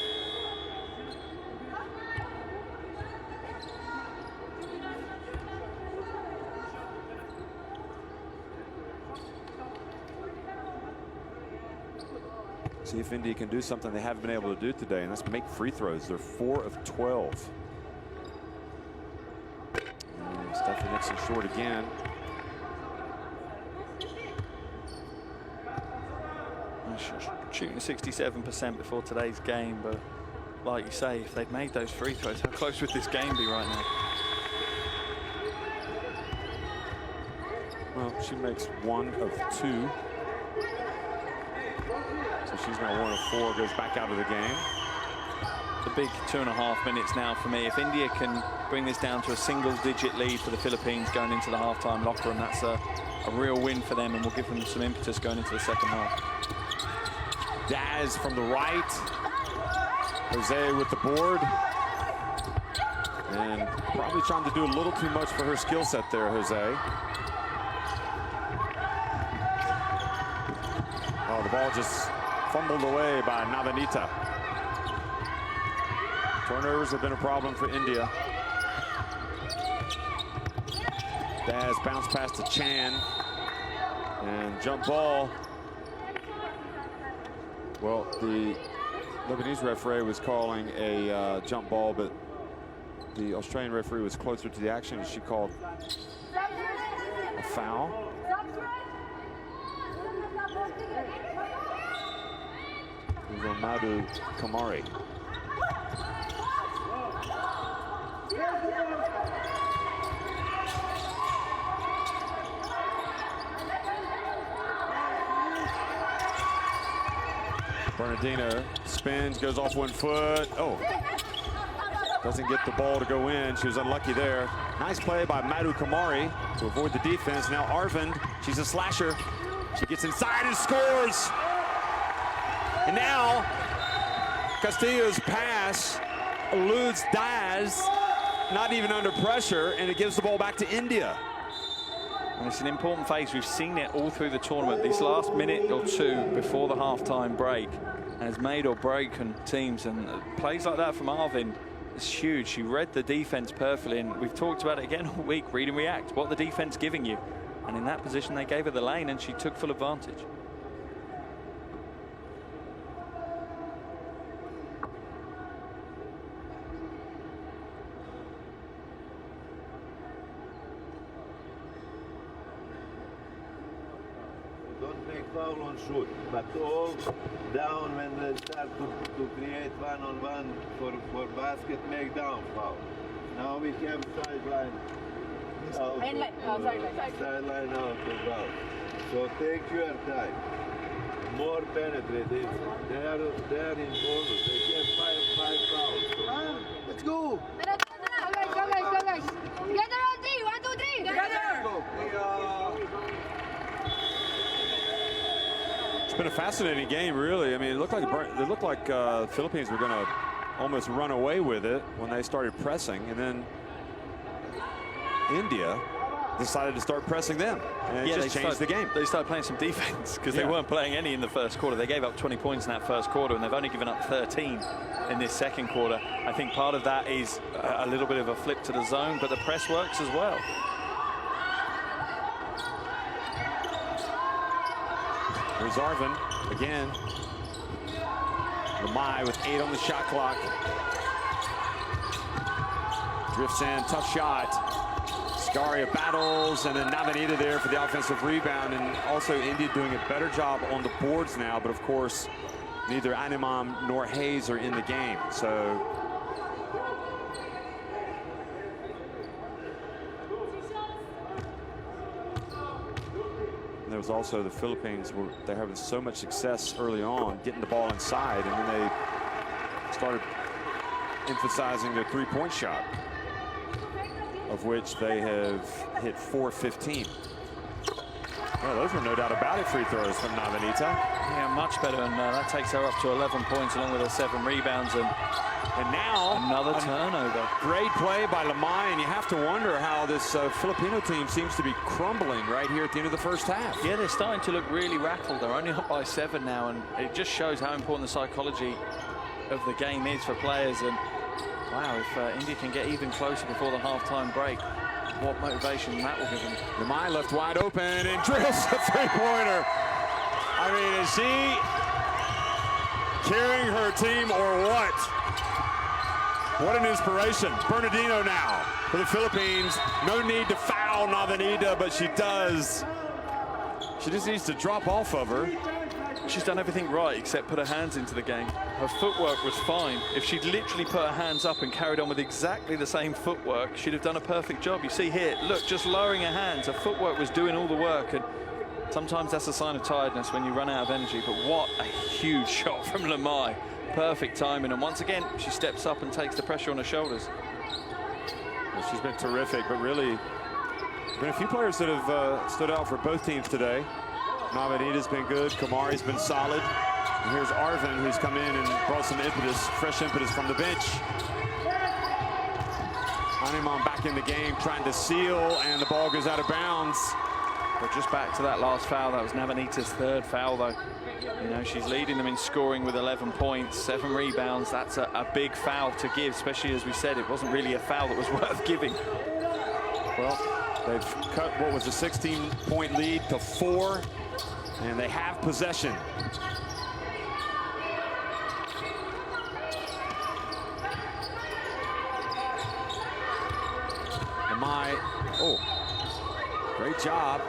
See if India can do something they haven't been able to do today, and that's make free throws. They're 4 of 12. And Steffi Nixon short again. Shooting 67% before today's game, but like you say, if they'd made those free throws, how close would this game be right now? Well, she makes 1 of 2. So she's now 1 of 4, goes back out of the game. The big 2.5 minutes now for me. If India can bring this down to a single-digit lead for the Philippines going into the halftime locker room, that's a real win for them and will give them some impetus going into the second half. Daz from the right. Jose with the board. And probably trying to do a little too much for her skill set there, Jose. Oh, the ball just fumbled away by Navanita. Turnovers have been a problem for India. Daz bounced past to Chan. And jump ball. Well, the Lebanese referee was calling a jump ball, but the Australian referee was closer to the action, and she called a foul. It was on Madhu Kamari. Bernardino spins, goes off 1 foot. Oh, doesn't get the ball to go in. She was unlucky there. Nice play by Madhu Kamari to avoid the defense. Now Arvind, she's a slasher. She gets inside and scores. And now Castillo's pass eludes Daz, not even under pressure, and it gives the ball back to India. And it's an important phase. We've seen it all through the tournament. This last minute or 2 before the halftime break has made or broken teams. And plays like that from Arvind is huge. She read the defense perfectly. And we've talked about it again all week. Read and react. What the defense giving you. And in that position, they gave her the lane and she took full advantage. foul on shoot, but all down when they start to create one-on-one for basket, make down foul. Now we have sideline out, sideline out of foul. So take your time. More penetrating. They are in bonus. They have five fouls. Let's go. Go guys. Together on three. 1, 2, 3. Together. It's been a fascinating game, really. I mean, it looked like the Philippines were going to almost run away with it when they started pressing, and then India decided to start pressing them, and it just changed the game. They started playing some defense because they weren't playing any in the first quarter. They gave up 20 points in that first quarter, and they've only given up 13 in this second quarter. I think part of that is a little bit of a flip to the zone, but the press works as well. Here's Arvin again. Lamai with 8 on the shot clock. Drifts in, tough shot. Scaria battles, and then Navanita there for the offensive rebound, and also India doing a better job on the boards now, but of course neither Animam nor Hayes are in the game, so and there was also the Philippines were they're having so much success early on getting the ball inside, and then they started emphasizing their three-point shot, of which they have hit 4-15. Well, those were no doubt about it free throws from Navanita. Yeah, much better, and that takes her up to 11 points along with her 7 rebounds, and now another turnover. Great play by Lamai, and you have to wonder how this Filipino team seems to be crumbling right here at the end of the first half. Yeah, they're starting to look really rattled. They're only up by 7 now, and it just shows how important the psychology of the game is for players. And wow, if India can get even closer before the halftime break, what motivation that will give them. Lamai left wide open and drills a three-pointer. I mean, is she carrying her team or what? What an inspiration. Bernardino now for the Philippines. No need to foul Navanita, but she does. She just needs to drop off of her. She's done everything right except put her hands into the game. Her footwork was fine. If she'd literally put her hands up and carried on with exactly the same footwork, she'd have done a perfect job. You see here, look, just lowering her hands. Her footwork was doing all the work, and sometimes that's a sign of tiredness when you run out of energy. But what a huge shot from Lamai. Perfect timing, and once again, she steps up and takes the pressure on her shoulders. Well, she's been terrific, but really, there's been a few players that have stood out for both teams today. Navanita's been good, Kamari's been solid. And here's Arvin, who's come in and brought some impetus, fresh impetus from the bench. Animam back in the game, trying to seal, and the ball goes out of bounds. But just back to that last foul, that was Navanita's 3rd foul, though. You know, she's leading them in scoring with 11 points, 7 rebounds. That's a big foul to give, especially as we said, it wasn't really a foul that was worth giving. Well, they've cut what was a 16-point lead to 4, and they have possession. Great job.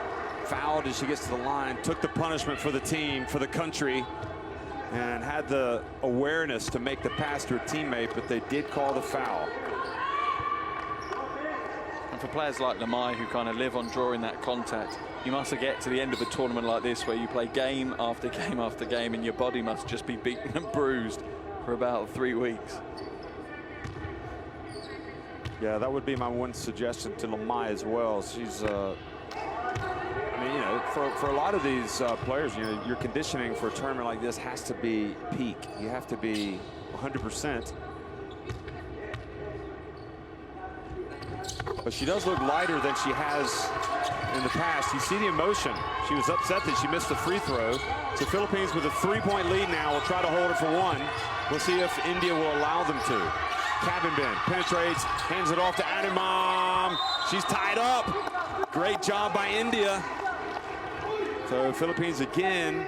Fouled as she gets to the line, took the punishment for the team, for the country, and had the awareness to make the pass to her teammate, but they did call the foul. And for players like Lamai, who kind of live on drawing that contact, you must get to the end of a tournament like this where you play game after game after game, and your body must just be beaten and bruised for about 3 weeks. Yeah, that would be my one suggestion to Lamai as well. She's, I mean, you know, for a lot of these players, you know, your conditioning for a tournament like this has to be peak. You have to be 100%. But she does look lighter than she has in the past. You see the emotion. She was upset that she missed the free throw. So Philippines with a 3-point lead now will try to hold it for 1. We'll see if India will allow them to. Cabinbin penetrates, hands it off to Animam. She's tied up. Great job by India. So Philippines again.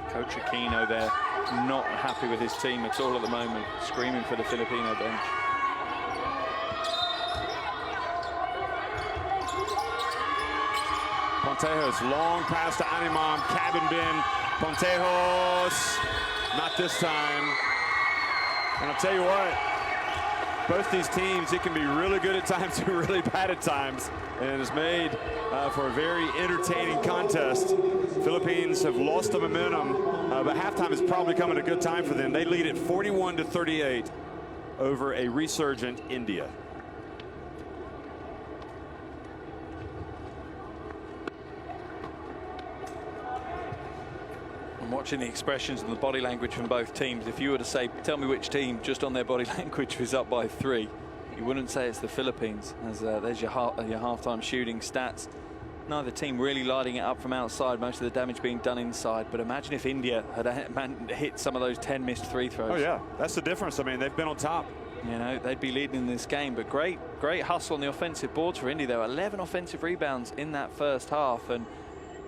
Coach Aquino there, not happy with his team at all at the moment, screaming for the Filipino bench. Pontejos, long pass to Animam, cabin bin. Pontejos, not this time. And I'll tell you what, both these teams, it can be really good at times and really bad at times. And it's made for a very entertaining contest. Philippines have lost the momentum, but halftime is probably coming at a good time for them. They lead at 41-38 over a resurgent India. I'm watching the expressions and the body language from both teams. If you were to say, tell me which team just on their body language was up by 3, you wouldn't say it's the Philippines. As there's your halftime shooting stats. Neither team really lighting it up from outside, most of the damage being done inside. But imagine if India had hit some of those 10 missed free throws. Oh yeah, that's the difference. I mean, they've been on top. You know, they'd be leading in this game. But great hustle on the offensive boards for India. There were 11 offensive rebounds in that first half. And,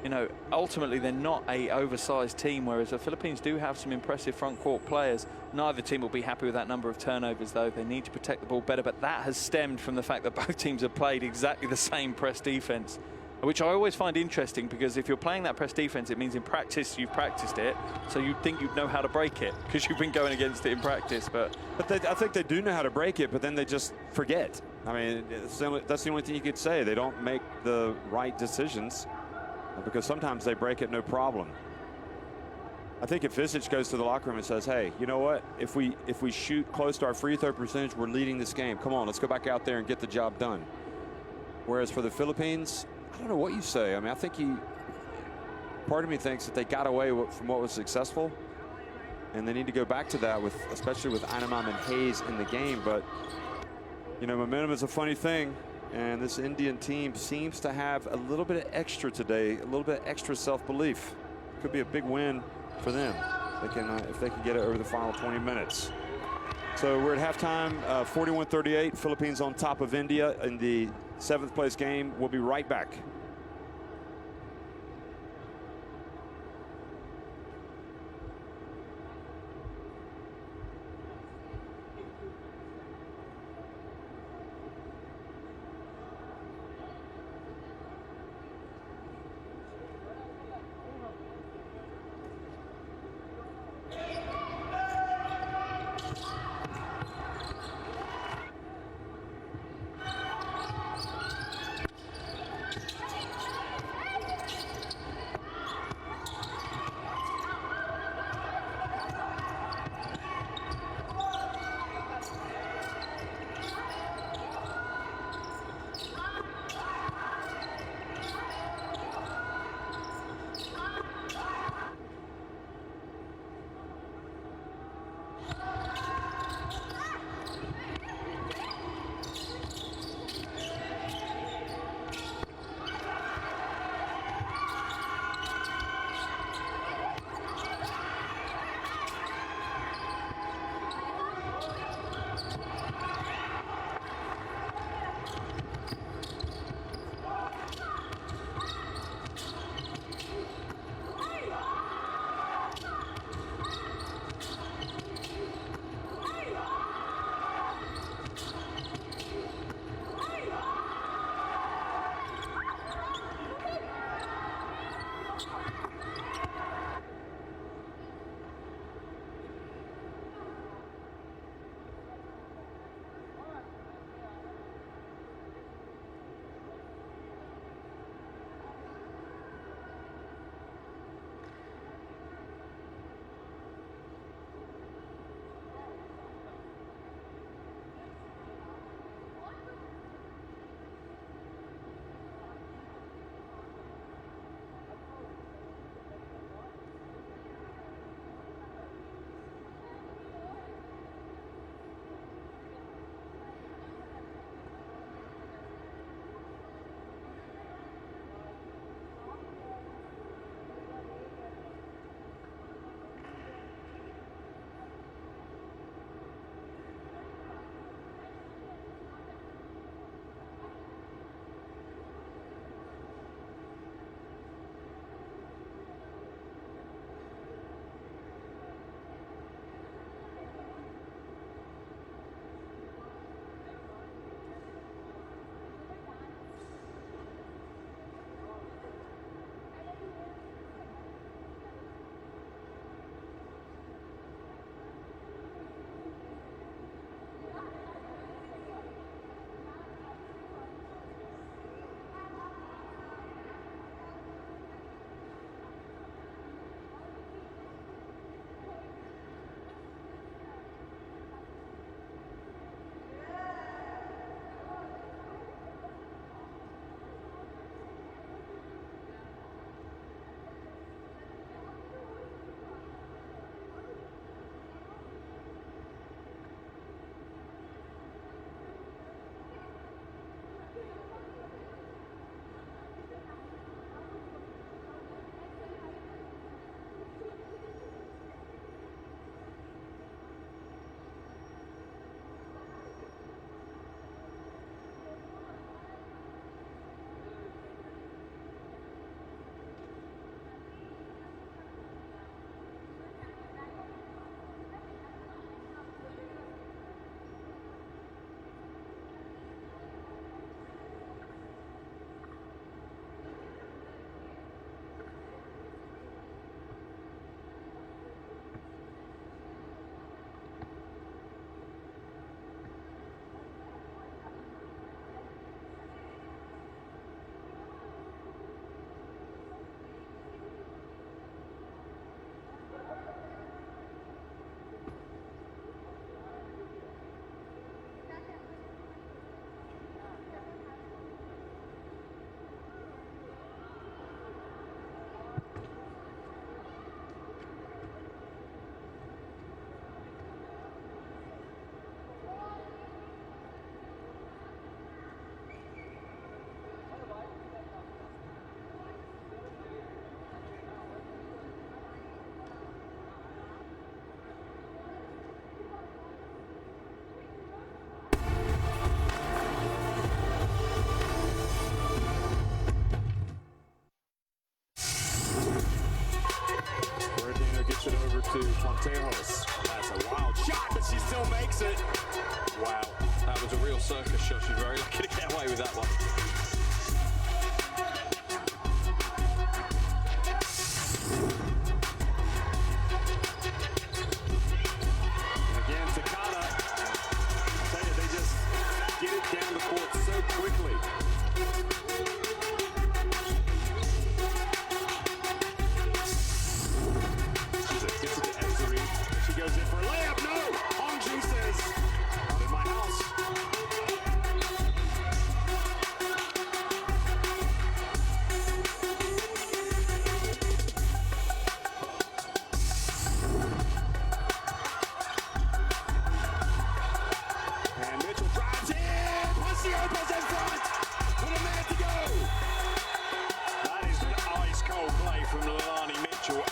you know, ultimately they're not a oversized team, whereas the Philippines do have some impressive front court players. Neither team will be happy with that number of turnovers, though. They need to protect the ball better. But that has stemmed from the fact that both teams have played exactly the same press defense, which I always find interesting, because if you're playing that press defense, it means in practice you've practiced it, so you'd think you'd know how to break it because you've been going against it in practice. But I think they do know how to break it, but then they just forget. I mean, that's the only thing you could say. They don't make the right decisions because sometimes they break it no problem. I think if Visic goes to the locker room and says, hey, you know what, if we shoot close to our free throw percentage, we're leading this game. Come on, let's go back out there and get the job done. Whereas for the Philippines, I don't know what you say. I mean, I think part of me thinks that they got away from what was successful, and they need to go back to that, especially with Animam and Hayes in the game. But, you know, momentum is a funny thing, and this Indian team seems to have a little bit of extra today, a little bit of extra self-belief. Could be a big win for them if they can get it over the final 20 minutes. So we're at halftime, 41-38. Philippines on top of India in the 7th place game. We'll be right back. still makes it. Wow, that was a real circus shot. She's very lucky to get away with that one. Again, Takada. I tell you, they just get it down the court so quickly. Gets it to Ezuri. She goes in for a layup. No! Hongju says, not in my house. And Mitchell drives in. Paciopos in front. With a minute to go. That is an ice cold play from Leilani Mitchell.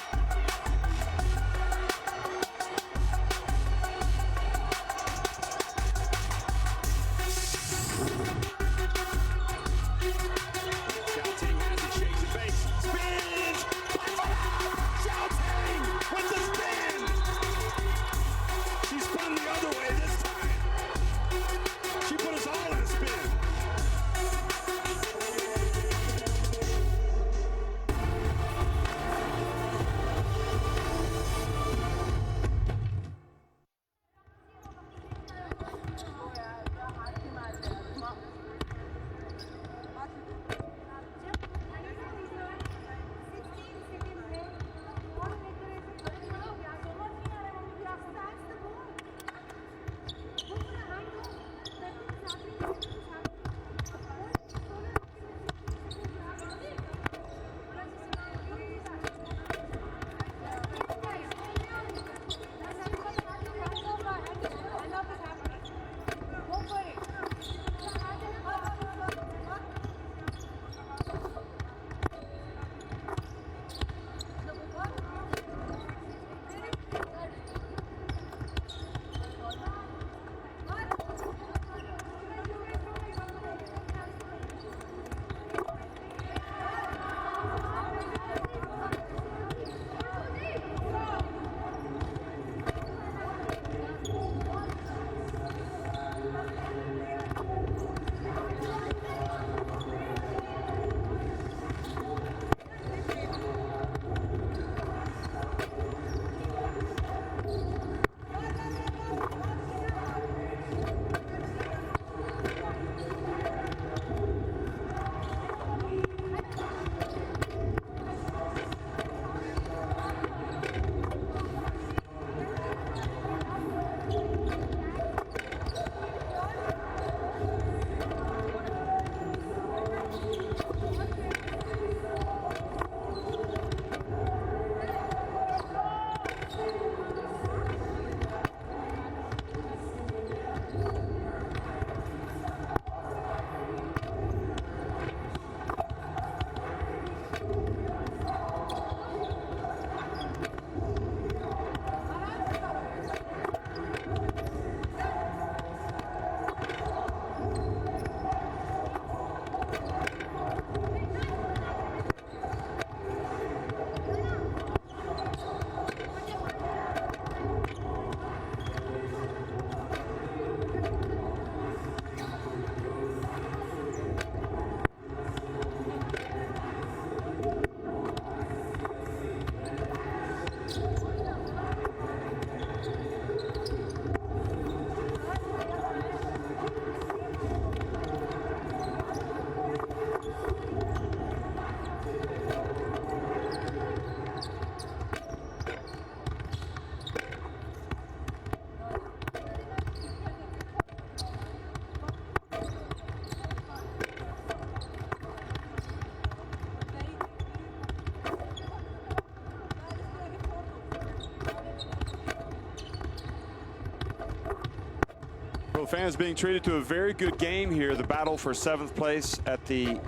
Well, fans being treated to a very good game here. The battle for 7th place at the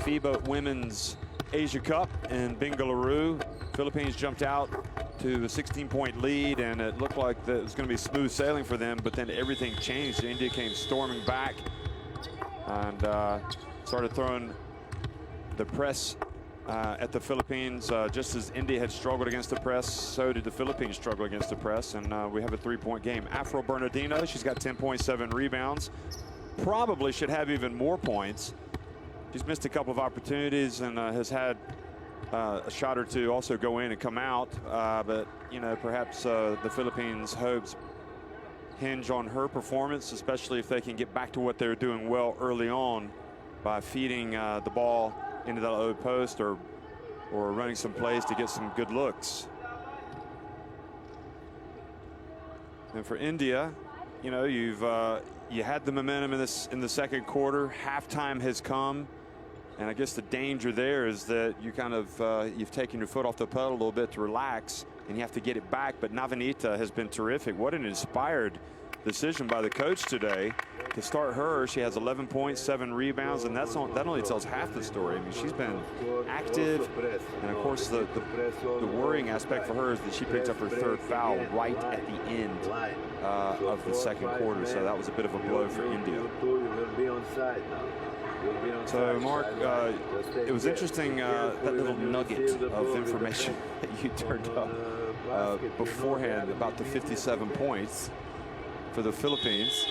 FIBA Women's Asia Cup in Bengaluru. Philippines jumped out to a 16-point lead, and it looked like it was going to be smooth sailing for them, but then everything changed. India came storming back and started throwing the press at the Philippines. Just as India had struggled against the press, so did the Philippines struggle against the press, and we have a 3-point game. Afro Bernardino, she's got 10.7 rebounds. Probably should have even more points. She's missed a couple of opportunities and has had a shot or two also go in and come out, but you know, perhaps the Philippines' hopes hinge on her performance, especially if they can get back to what they were doing well early on by feeding the ball into the low post or running some plays to get some good looks. And for India, you know, you had the momentum in the second quarter. Halftime has come, and I guess the danger there is that you kind of you've taken your foot off the pedal a little bit to relax, and you have to get it back. But Navanita has been terrific. What an inspired decision by the coach today to start her. She has 11 points, 7 rebounds, and that only tells half the story. I mean, she's been active, and of course the worrying aspect for her is that she picked up her 3rd foul right at the end of the second quarter, so that was a bit of a blow for India. So Mark, it was interesting, that little nugget of information that you turned up beforehand about the 57 points for the Philippines.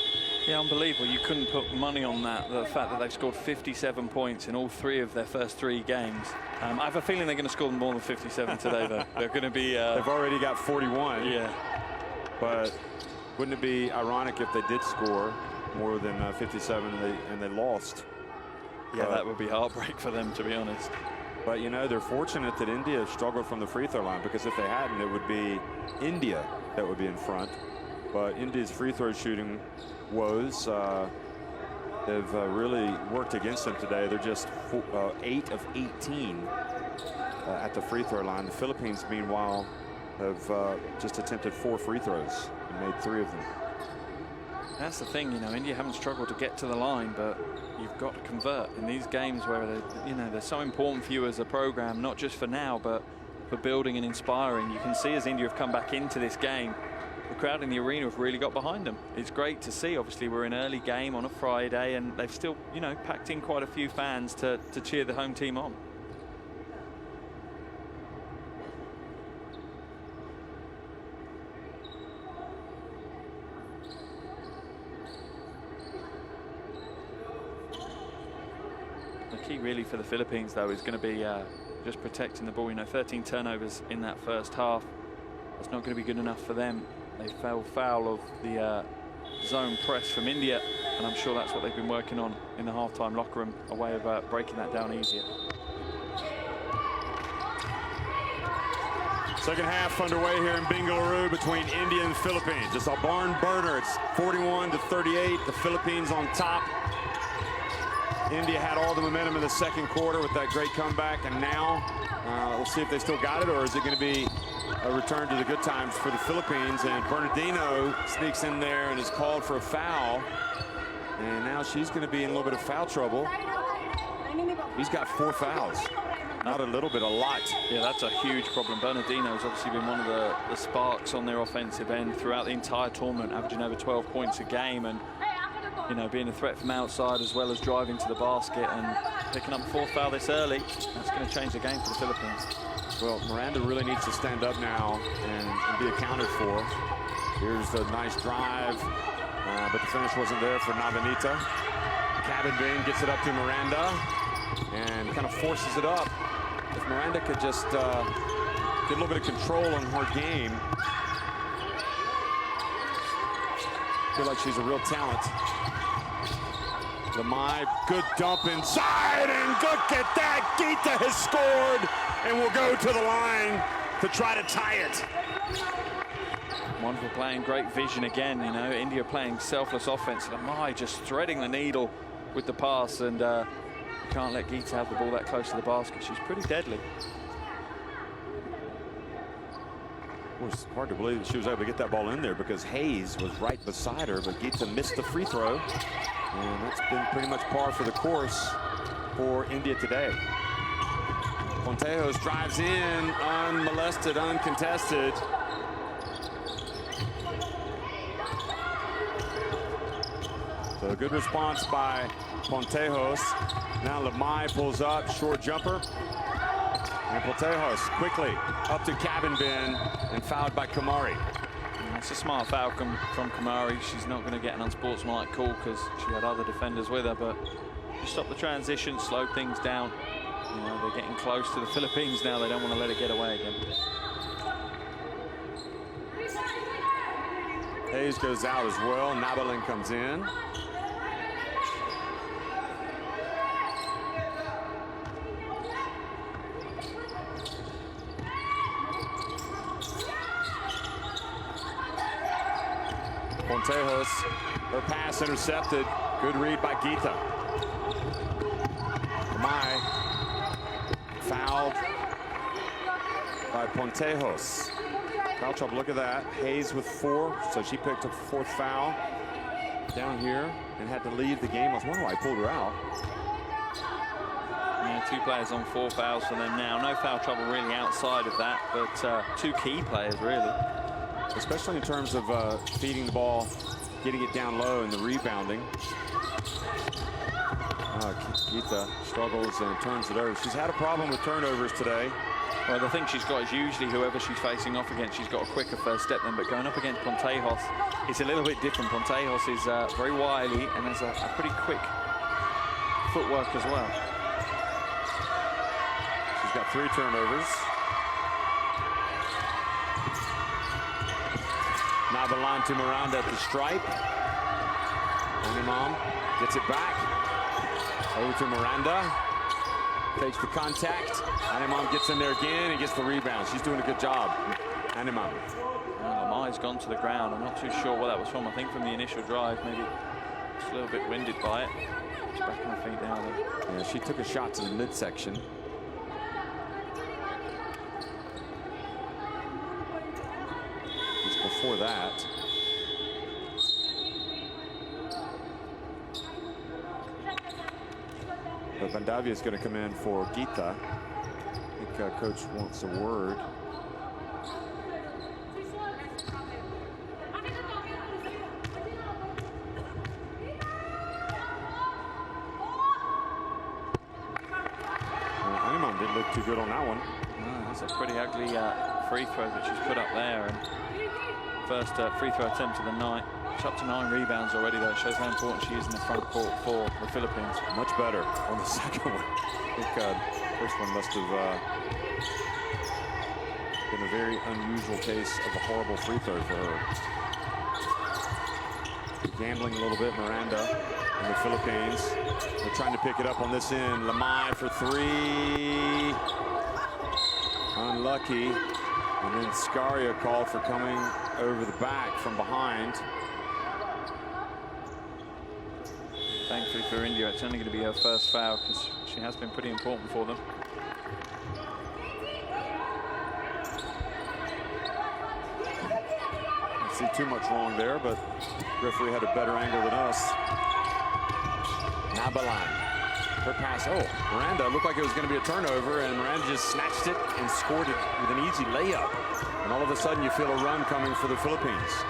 Yeah, unbelievable. You couldn't put money on that, the fact that they've scored 57 points in all 3 of their first 3 games. I have a feeling they're going to score more than 57 today, though. They're going to be... They've already got 41. Yeah. But wouldn't it be ironic if they did score more than 57 and they lost? Yeah, that would be heartbreak for them, to be honest. But, you know, they're fortunate that India struggled from the free throw line, because if they hadn't, it would be India that would be in front. But India's free throw shooting woes have really worked against them today. They're just 8 of 18 at the free throw line. The Philippines, meanwhile, have just attempted 4 free throws and made 3 of them. That's the thing, you know, India haven't struggled to get to the line, but you've got to convert in these games where they're so important for you as a program, not just for now, but for building and inspiring. You can see as India have come back into this game, the crowd in the arena have really got behind them. It's great to see. Obviously, we're in early game on a Friday, and they've still, you know, packed in quite a few fans to cheer the home team on. The key really for the Philippines, though, is going to be just protecting the ball. You know, 13 turnovers in that first half. That's not going to be good enough for them. They fell foul of the zone press from India, and I'm sure that's what they've been working on in the halftime locker room, a way of breaking that down easier. Second half underway here in Bengaluru between India and Philippines. It's a barn burner. It's 41-38. The Philippines on top. India had all the momentum in the second quarter with that great comeback, and now we'll see if they still got it, or is it going to be a return to the good times for the Philippines. And Bernardino sneaks in there and is called for a foul, and now she's going to be in a little bit of foul trouble. He's got 4 fouls. Not a little bit, a lot. Yeah, that's a huge problem. Bernardino's obviously been one of the sparks on their offensive end throughout the entire tournament, averaging over 12 points a game, and you know, being a threat from outside as well as driving to the basket and picking up a 4th foul this early. That's going to change the game for the Philippines. Well, Miranda really needs to stand up now and be accounted for. Here's the nice drive, but the finish wasn't there for Navanita. Cabin gets it up to Miranda and kind of forces it up. If Miranda could just get a little bit of control on her game, I feel like she's a real talent. Lamai, good dump inside, and look at that. Geeta has scored and will go to the line to try to tie it. Wonderful playing, great vision again. You know, India playing selfless offense. Lamai just threading the needle with the pass, and you can't let Geeta have the ball that close to the basket. She's pretty deadly. It was hard to believe that she was able to get that ball in there because Hayes was right beside her, but Geeta missed the free throw. And that's been pretty much par for the course for India today. Pontejos drives in, unmolested, uncontested. So a good response by Pontejos. Now Lamai pulls up, short jumper. And Poltejos quickly up to cabin bin and fouled by Kamari. It's a smart foul from Kamari. She's not going to get an unsportsmanlike call because she had other defenders with her, but just stop the transition, slow things down. You know, they're getting close to the Philippines now. They don't want to let it get away again. Hayes goes out as well. Nabalin comes in. Pontejos, her pass intercepted. Good read by Gita. Mai fouled by Pontejos. Foul trouble, look at that. Hayes with 4, so she picked up 4th foul down here and had to leave the game. I was wondering why I pulled her out. Yeah, 2 players on 4 fouls for them now. No foul trouble really outside of that, but 2 key players really. Especially in terms of feeding the ball, getting it down low, and the rebounding. Gita struggles and turns it over. She's had a problem with turnovers today. Well, the thing she's got is usually whoever she's facing off against, she's got a quicker first step then, but going up against Pontejos, it's a little bit different. Pontejos is very wily and has a pretty quick footwork as well. She's got 3 turnovers. Now the line to Miranda at the stripe. Animam gets it back. Over to Miranda. Fakes the contact. Animam gets in there again and gets the rebound. She's doing a good job. Animam. Lamai's gone to the ground. I'm not too sure what that was from. I think from the initial drive, maybe just a little bit winded by it. She's back on her feet now, though. Yeah, she took a shot to the midsection. Just before that. But Vandavia is going to come in for Gita. I think coach wants a word. Animam didn't look too good on that one. No, that's a pretty ugly free throw that she's put up there. And first free throw attempt of the night. She's up to 9 rebounds already, though. It shows how important she is in the front court for the Philippines. Much better on the second one. I think the first one must have been a very unusual case of a horrible free throw for her. Gambling a little bit, Miranda and the Philippines. They're trying to pick it up on this end. Lamai for 3. Unlucky. And then Scaria called for coming over the back from behind. Thankfully for India, it's only going to be her first foul because she has been pretty important for them. Didn't see too much wrong there, but referee had a better angle than us. Nabalan, her pass. Oh, Miranda looked like it was going to be a turnover, and Miranda just snatched it and scored it with an easy layup. And all of a sudden, you feel a run coming for the Philippines.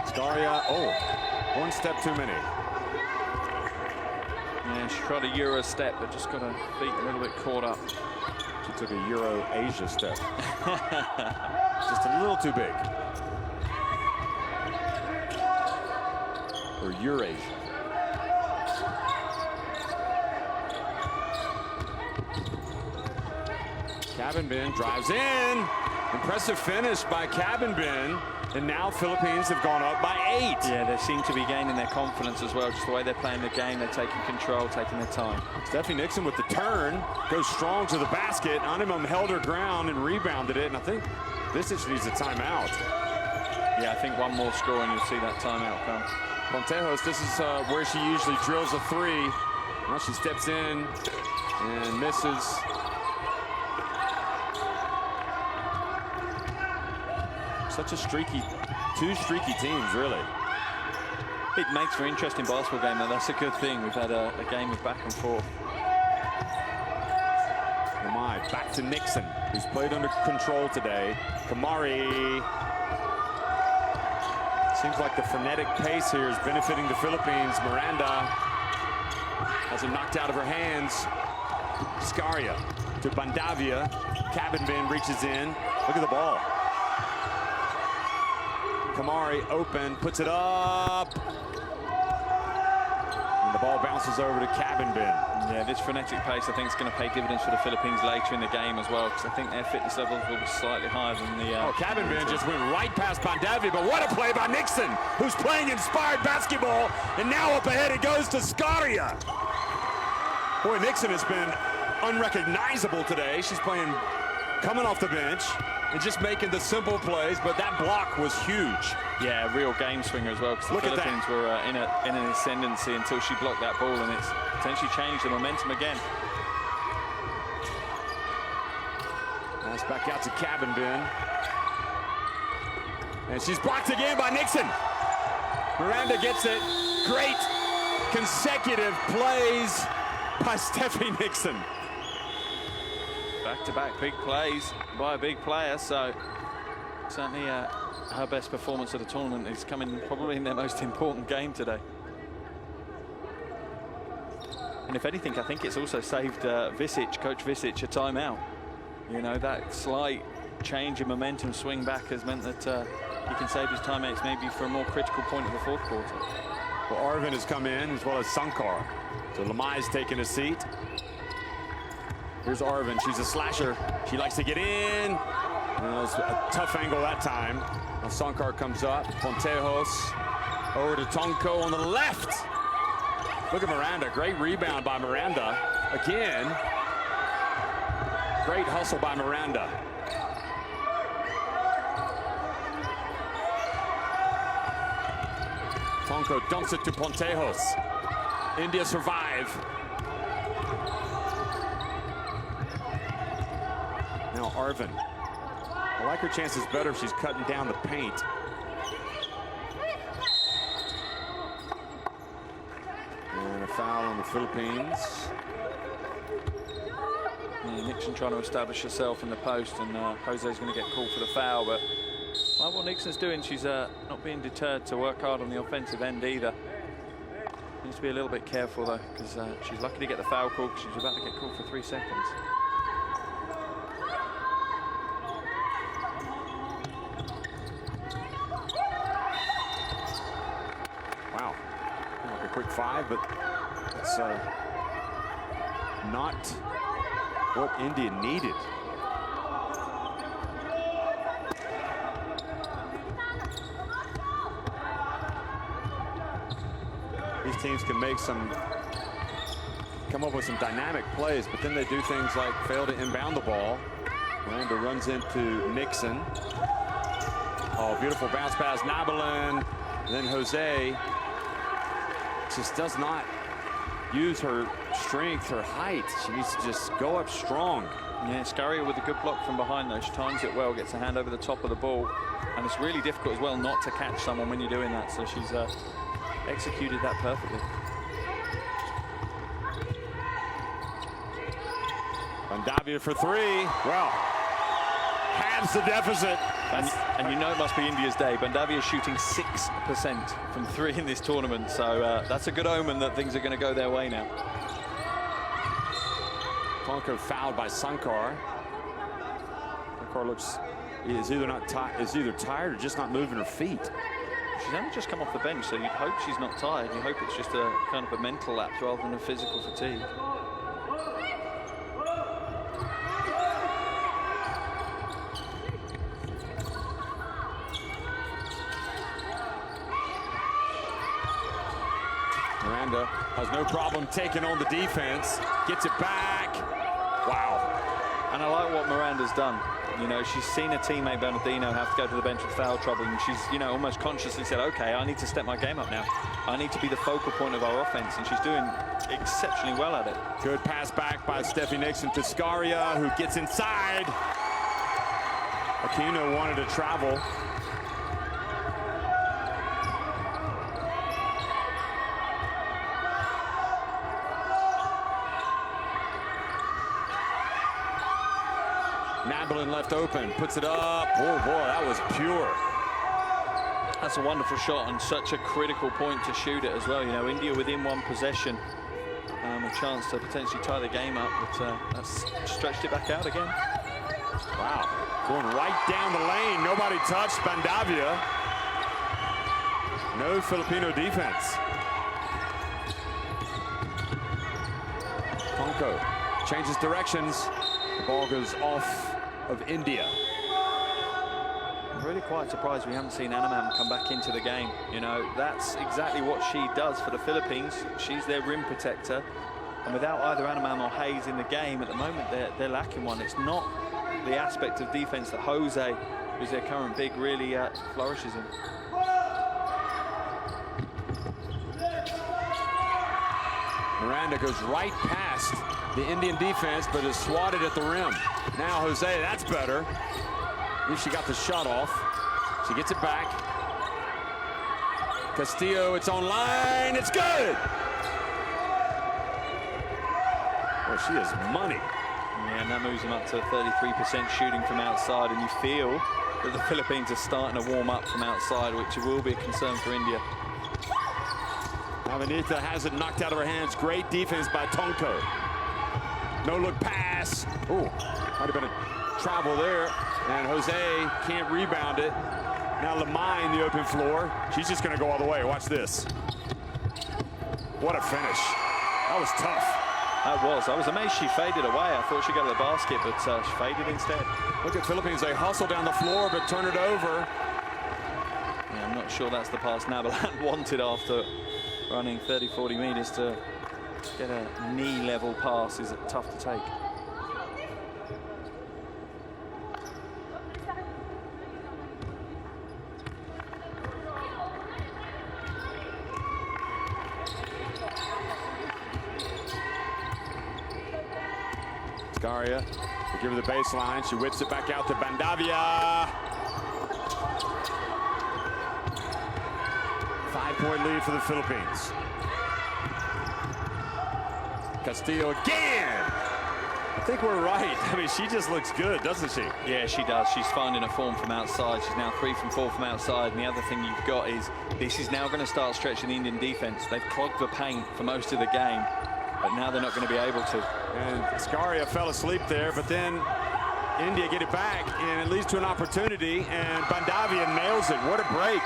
Scaria, oh, 1 step too many. Yeah, she tried a Euro step, but just got her feet a little bit caught up. She took a Euro Asia step. Just a little too big. Or Eurasia. Cabin Bin drives in. Impressive finish by Cabin Bin. And now Philippines have gone up by 8. Yeah, they seem to be gaining their confidence as well. Just the way they're playing the game, they're taking control, taking their time. Steffi Nixon with the turn, goes strong to the basket. Animam held her ground and rebounded it. And I think Visic needs a timeout. Yeah, I think one more score and you'll see that timeout come. Pontejos, this is where she usually drills a 3. Now she steps in and misses. Such a streaky, 2 streaky teams, really. It makes for an interesting basketball game, though. That's a good thing. We've had a game of back and forth. Lamai back to Nixon, who's played under control today. Kamari Seems like the frenetic pace here is benefiting the Philippines. Miranda has it knocked out of her hands. Scaria to Bandavia. Cabinbin reaches in. Look at the ball. Kamari open, puts it up. And the ball bounces over to Cabinbin. Yeah, this frenetic pace, I think, is going to pay dividends for the Philippines later in the game as well, because I think their fitness levels will be slightly higher than the... Cabinbin just went right past Bandavia, but what a play by Nixon, who's playing inspired basketball, and now up ahead it goes to Scaria. Boy, Nixon has been unrecognizable today. She's playing, coming off the bench, and just making the simple plays, but that block was huge. Yeah, real game swinger as well, because the Philippines were in an ascendancy until she blocked that ball, and it's potentially changed the momentum again. Pass back out to Cabinbin. And she's blocked again by Nixon. Miranda gets it. Great consecutive plays by Steffi Nixon. Back-to-back big plays by a big player, so certainly her best performance of the tournament is coming probably in their most important game today. And if anything, I think it's also saved Coach Visic, a timeout. You know, that slight change in momentum, swing back, has meant that he can save his timeouts maybe for a more critical point of the fourth quarter. Well, Arvin has come in, as well as Sankar. So Lamai's taking a seat. Here's Arvin. She's a slasher. She likes to get in. And it was a tough angle that time. Now Sankar comes up. Pontejos over to Tonko on the left. Look at Miranda. Great rebound by Miranda. Again, great hustle by Miranda. Tonko dumps it to Pontejos. India survive. Now Arvin. I like her chances better if she's cutting down the paint. And a foul on the Philippines. Yeah, Nixon trying to establish herself in the post, and Jose's going to get called for the foul, but like what Nixon's doing, she's not being deterred to work hard on the offensive end either. Needs to be a little bit careful though, because she's lucky to get the foul call, because she's about to get called for 3 seconds. Wow, like a quick 5, but it's not what India needed. These teams can come up with some dynamic plays, but then they do things like fail to inbound the ball. Miranda runs into Nixon. Oh, beautiful bounce pass, Nabalin. And then Jose just does not use her strength, her height. She needs to just go up strong. Yeah, Scaria with a good block from behind though. She times it well, gets a hand over the top of the ball. And it's really difficult as well not to catch someone when you're doing that. So she's executed that perfectly. Bandavia for 3. Well, halves the deficit. And you know it must be India's day. Bandavia is shooting 6% from 3 in this tournament. So that's a good omen that things are going to go their way now. Tonko fouled by Sankar. Sankar is either tired or just not moving her feet. She's only just come off the bench, so you'd hope she's not tired. You hope it's just a kind of a mental lapse rather than a physical fatigue. Miranda has no problem taking on the defense. Gets it back. Wow. And I like what Miranda's done. You know, she's seen a teammate, Bernardino, have to go to the bench with foul trouble, and she's, you know, almost consciously said, okay, I need to step my game up now. I need to be the focal point of our offense, and she's doing exceptionally well at it. Good pass back by Steffi Nixon to Scaria, who gets inside. Aquino wanted to travel. Nabalin left open, puts it up. Oh boy, that was pure. That's a wonderful shot and such a critical point to shoot it as well. You know, India within one possession, a chance to potentially tie the game up, but that's stretched it back out again. Wow, going right down the lane. Nobody touched Bandavia. No Filipino defense. Tonko changes directions. The ball goes off of India. I'm really quite surprised we haven't seen Anamam come back into the game. You know, that's exactly what she does for the Philippines. She's their rim protector. And without either Anamam or Hayes in the game at the moment, they're lacking one. It's not the aspect of defense that Jose, who's their current big, really flourishes in. Miranda goes right past the Indian defense, but is swatted at the rim. Now Jose, that's better. At least she got the shot off. She gets it back. Castillo, it's online, it's good! Well, she is money. Yeah, and that moves them up to 33% shooting from outside, and you feel that the Philippines are starting to warm up from outside, which will be a concern for India. Avenita has it knocked out of her hands. Great defense by Tonko. No look pass. Oh, might have been a travel there. And Jose can't rebound it. Now Lamai in the open floor. She's just going to go all the way. Watch this. What a finish. That was tough. That was. I was amazed she faded away. I thought she'd go to the basket, but she faded instead. Look at Philippines. They hustle down the floor, but turn it over. Yeah, I'm not sure that's the pass Nabalan wanted after running 30-40 meters. To get a knee-level pass is tough to take. Scaria, they give her the baseline. She whips it back out to Bandavia. 5-point lead for the Philippines. Castillo again. I think we're right. I mean, she just looks good, doesn't she? Yeah, she does. She's finding a form from outside. She's now 3 from 4 from outside. And the other thing you've got is this is now going to start stretching the Indian defense. They've clogged the paint for most of the game, but now they're not going to be able to. And Scaria fell asleep there, but then India get it back, and it leads to an opportunity, and Bandavia nails it. What a break.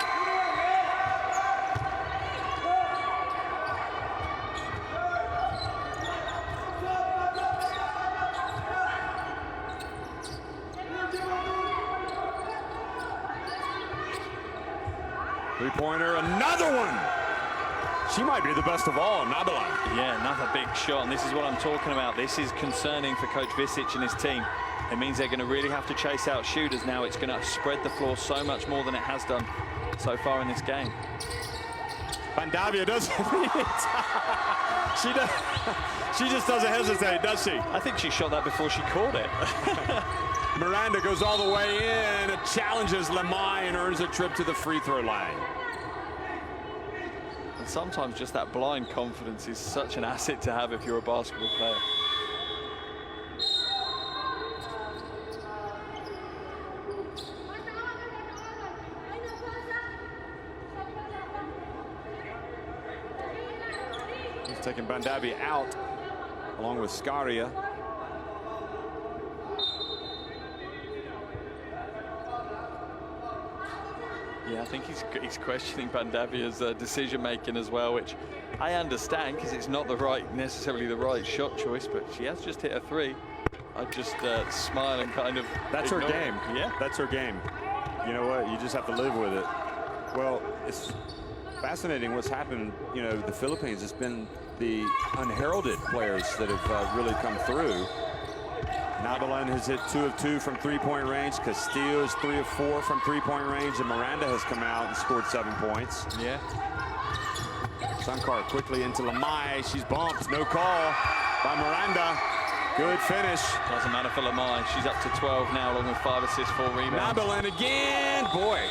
Three-pointer, another one. She might be the best of all, Nabalan. Yeah, another big shot, and this is what I'm talking about. This is concerning for Coach Visic and his team. It means they're going to really have to chase out shooters now. It's going to spread the floor so much more than it has done so far in this game. Bandavia doesn't she just doesn't hesitate, does she? I think she shot that before she caught it. Miranda goes all the way in, it challenges Lamai and earns a trip to the free throw line. And sometimes just that blind confidence is such an asset to have if you're a basketball player. He's taking Bandavia out along with Scaria. Yeah, I think he's questioning Bandavia's decision-making as well, which I understand because it's not necessarily the right shot choice, but she has just hit a 3. I just smile and kind of That's her game. Yeah, that's her game. You know what? You just have to live with it. Well, it's fascinating what's happened. You know, the Philippines has been the unheralded players that have really come through. Nabalan has hit 2 of 2 from three-point range. Castillo is 3 of 4 from three-point range, and Miranda has come out and scored 7 points. Yeah. Sankar quickly into Lamai. She's bumped. No call by Miranda. Good finish. Doesn't matter for Lamai. She's up to 12 now, along with 5 assists, 4 rebounds. Nabalan again. Boy.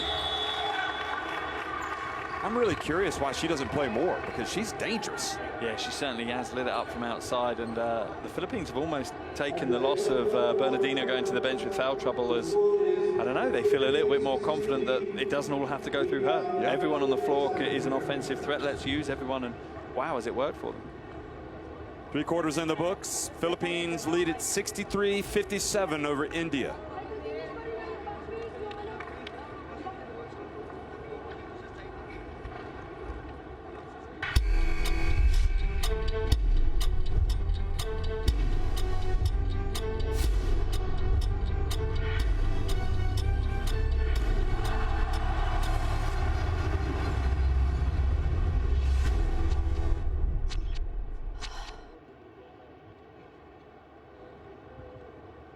I'm really curious why she doesn't play more, because she's dangerous. Yeah, she certainly has lit it up from outside, and the Philippines have almost taken the loss of Bernardino going to the bench with foul trouble as I don't know, they feel a little bit more confident that it doesn't all have to go through her. Yeah. Everyone on the floor is an offensive threat. Let's use everyone, and wow, has it worked for them. 3 quarters in the books. Philippines lead at 63-57 over India.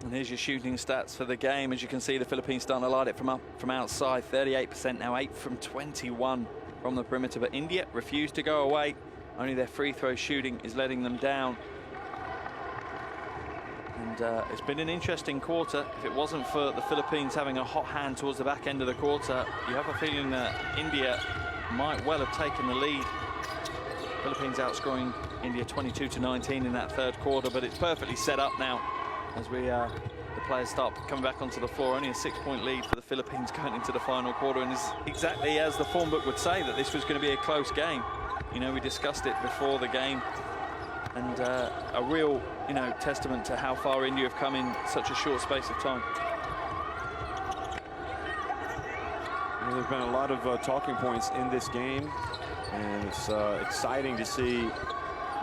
And here's your shooting stats for the game. As you can see, the Philippines starting to light it from outside. 38% now, 8 from 21 from the perimeter. But India refused to go away. Only their free throw shooting is letting them down. And it's been an interesting quarter. If it wasn't for the Philippines having a hot hand towards the back end of the quarter, you have a feeling that India might well have taken the lead. Philippines outscoring India 22-19 in that third quarter, but it's perfectly set up now as the players start coming back onto the floor. Only a 6-point lead for the Philippines going into the final quarter, and it's exactly as the form book would say, that this was going to be a close game. You know, we discussed it before the game, and a real, you know, testament to how far India have come in such a short space of time. Well, there's been a lot of talking points in this game, and it's exciting to see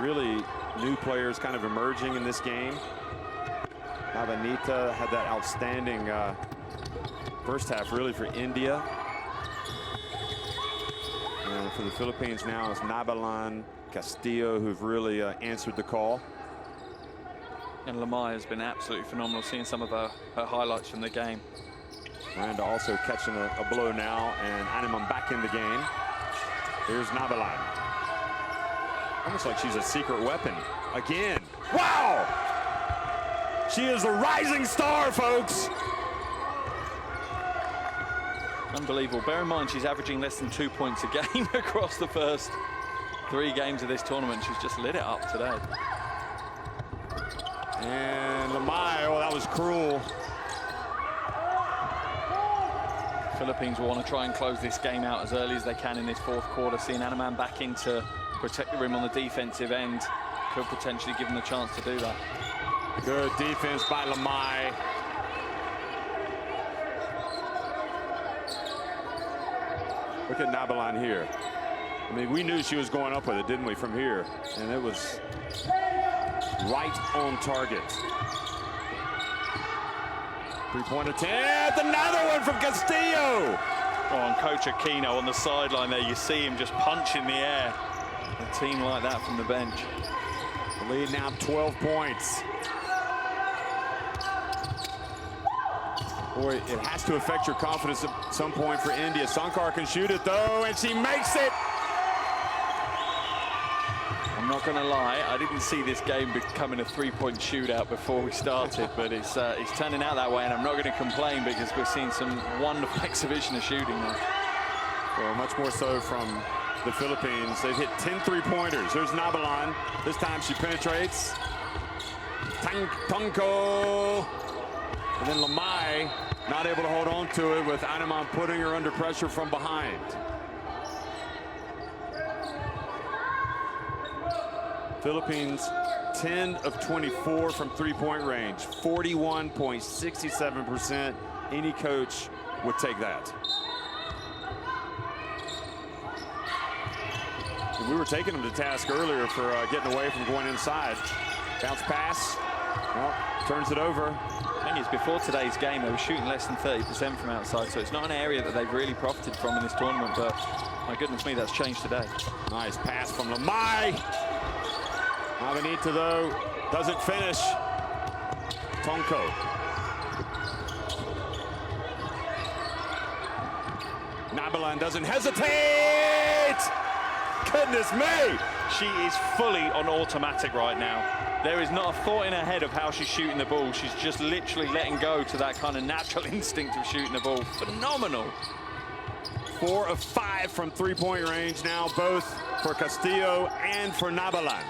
really new players kind of emerging in this game. Avanita had that outstanding first half really for India. And for the Philippines now is Nabalan, Castillo, who've really answered the call. And Lamai has been absolutely phenomenal, seeing some of her highlights from the game. Miranda also catching a blow now, and Animam back in the game. Here's Nabalan. Almost like she's a secret weapon. Again. Wow! She is a rising star, folks. Unbelievable. Bear in mind, she's averaging less than 2 points a game across the first 3 games of this tournament. She's just lit it up today. And Lamai, oh, that was cruel. Philippines will want to try and close this game out as early as they can in this fourth quarter. Seeing Anaman back in to protect the rim on the defensive end could potentially give them the chance to do that. Good defense by Lamai. Look at Nabalan here. I mean, we knew she was going up with it, didn't we, from here? And it was right on target. 3-point attempt, another one from Castillo. Oh, and Coach Aquino on the sideline there, you see him just punch in the air. A team like that from the bench. The lead now 12 points. Boy, it has to affect your confidence at some point for India. Sankar can shoot it, though, and she makes it. I'm not going to lie, I didn't see this game becoming a 3-point shootout before we started, but it's turning out that way, and I'm not going to complain because we're seeing some wonderful exhibition of shooting now. Well, much more so from the Philippines. They've hit 10 3-pointers. Here's Nabalan. This time she penetrates. Tongko. And then Lamai not able to hold on to it, with Animam putting her under pressure from behind. Philippines 10 of 24 from 3-point range, 41.67%. Any coach would take that. And we were taking them to task earlier for getting away from going inside. Bounce pass. Well, turns it over. The thing is, before today's game, they were shooting less than 30% from outside, so it's not an area that they've really profited from in this tournament, but my goodness me, that's changed today. Nice pass from Lamai. Avanita, though, doesn't finish. Tonko. Nabalan doesn't hesitate. Goodness me. She is fully on automatic right now. There is not a thought in her head of how she's shooting the ball. She's just literally letting go to that kind of natural instinct of shooting the ball. Phenomenal. 4 of 5 from 3-point range now, both for Castillo and for Nabalan.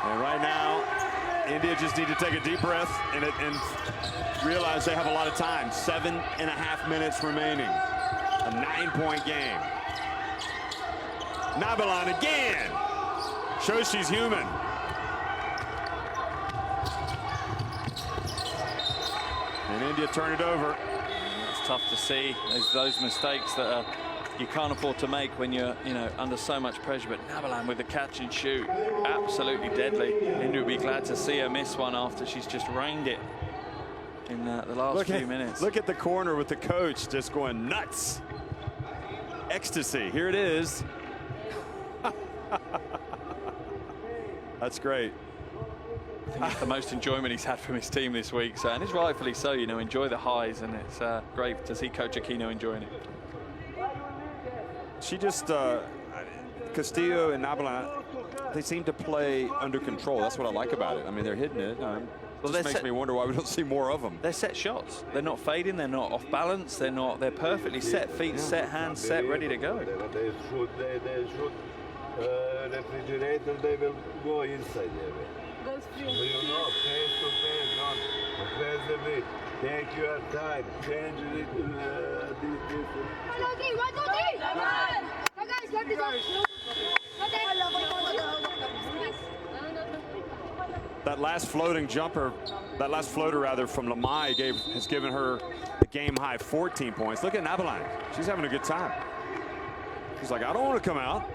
And right now, India just need to take a deep breath and realize they have a lot of time. 7.5 minutes remaining. A 9-point game. Nabalan again. Shows she's human. And India turn it over. It's tough to see. There's those mistakes that you can't afford to make when you're, under so much pressure. But Nabalan with the catch and shoot, absolutely deadly. India would be glad to see her miss one after she's just rained it in the last few minutes. Look at the corner with the coach just going nuts. Ecstasy. Here it is. That's great. I think it's the most enjoyment he's had from his team this week, so, and it's rightfully so. Enjoy the highs, and it's great to see Coach Aquino enjoying it. She just Castillo and Nabalan, they seem to play under control. That's what I like about it. I mean, they're hitting it. Well, just makes me wonder why we don't see more of them. They're set shots. They're not fading. They're not off balance. They're perfectly set. Feet set, hands set, ready to go. They shoot refrigerator, they will go inside there. Goes free. So face to face, not press the beat. Take your time, change it. One, two, three. Come guys, get this up. That last floating jumper, that last floater rather from Lamai has given her the game high 14 points. Look at Nabalan. She's having a good time. She's like, I don't want to come out.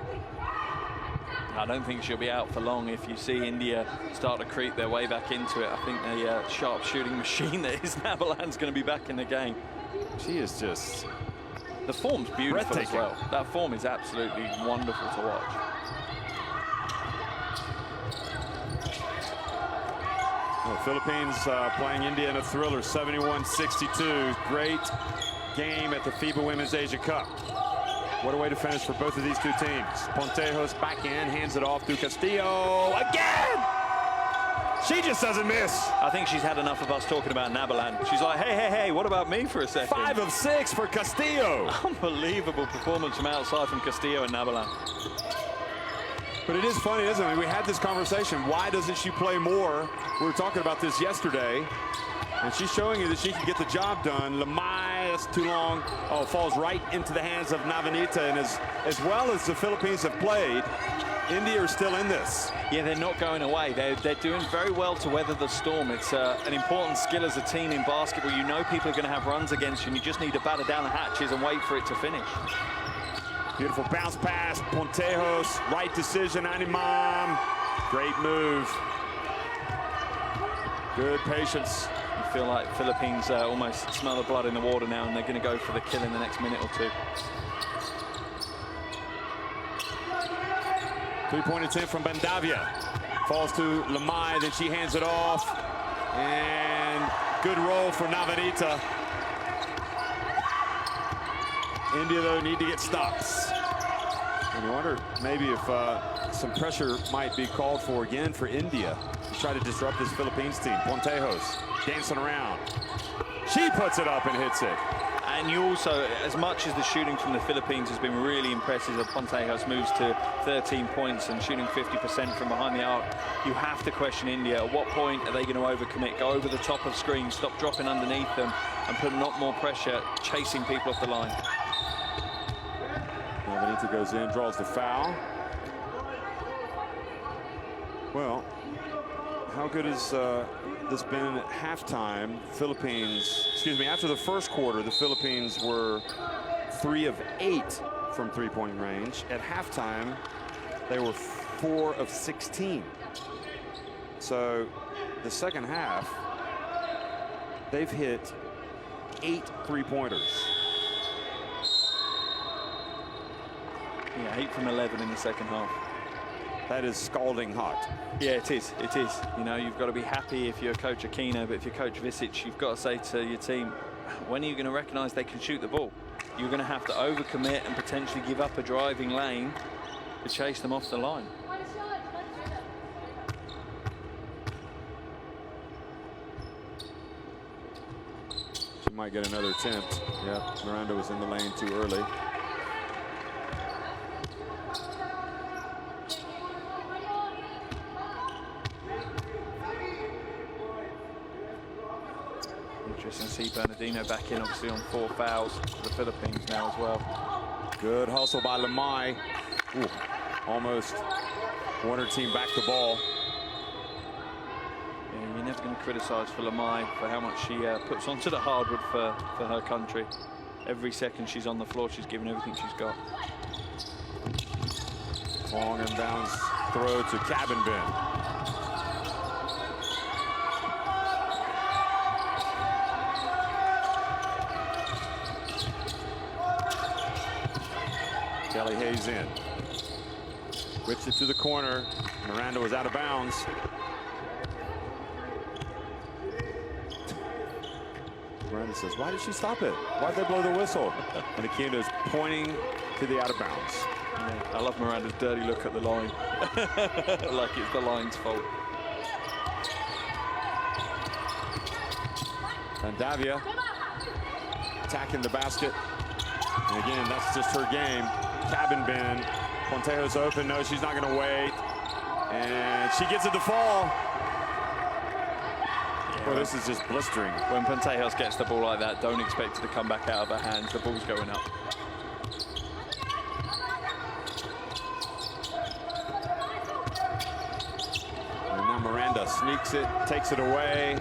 I don't think she'll be out for long. If you see India start to creep their way back into it, I think the sharp shooting machine that is Nabalan's going to be back in the game. She is just... The form's beautiful as well. That form is absolutely wonderful to watch. Well, Philippines playing India in a thriller, 71-62. Great game at the FIBA Women's Asia Cup. What a way to finish for both of these two teams. Pontejos back in, hands it off to Castillo again. She just doesn't miss. I think she's had enough of us talking about Nabalan. She's like, hey, what about me for a second? 5 of 6 for Castillo. Unbelievable performance from outside from Castillo and Nabalan. But it is funny, isn't it? We had this conversation. Why doesn't she play more? We were talking about this yesterday. And she's showing you that she can get the job done. Lamai, that's too long. Oh, falls right into the hands of Navanita. And as well as the Philippines have played, India are still in this. Yeah, they're not going away. They're doing very well to weather the storm. It's an important skill as a team in basketball. You know people are going to have runs against you, and you just need to batter down the hatches and wait for it to finish. Beautiful bounce pass, Pontejos, right decision, Animam. Great move. Good patience. You feel like Philippines almost smell the blood in the water now, and they're going to go for the kill in the next minute or two. 3-point attempt from Bandavia. Falls to Lamai, then she hands it off. And good roll for Navanita. India, though, need to get stops. And you wonder maybe if some pressure might be called for again for India to try to disrupt this Philippines team. Pontejos dancing around. She puts it up and hits it. And you also, as much as the shooting from the Philippines has been really impressive, as Pontejos moves to 13 points and shooting 50% from behind the arc, you have to question India. At what point are they going to overcommit, go over the top of screens, stop dropping underneath them, and put a lot more pressure chasing people off the line? Navanita goes in, draws the foul. Well, how good has this been at halftime? After the first quarter, the Philippines were 3 of 8 from three-point range. At halftime, they were 4 of 16. So the second half, they've hit 8 three-pointers. Yeah, 8 from 11 in the second half. That is scalding hot. Yeah, it is. It is. You know, you've got to be happy if you're Coach Aquino, but if you're Coach Visic, you've got to say to your team, when are you going to recognize they can shoot the ball? You're going to have to overcommit and potentially give up a driving lane to chase them off the line. She might get another attempt. Yeah, Miranda was in the lane too early. Just to see Bernardino back in, obviously on 4 fouls for the Philippines now as well. Good hustle by Lamai. Ooh, almost won her team back the ball. Yeah, you're never going to criticise for Lamai for how much she puts onto the hardwood for her country. Every second she's on the floor, she's giving everything she's got. Long inbounds throw to Cabin Bin. Kelly Hayes in. Whips it to the corner. Miranda was out of bounds. Miranda says, why did she stop it? Why did they blow the whistle? And Akino's pointing to the out of bounds. Yeah, I love Miranda's dirty look at the line. Like it's the line's fault. Vandavia attacking the basket. And again, that's just her game. Cabin Bin. Pontejo's open. No, she's not going to wait. And she gets it to fall. Well, this is just blistering. When Pontejo gets the ball like that, don't expect it to come back out of her hands. The ball's going up. And now Miranda sneaks it, takes it away.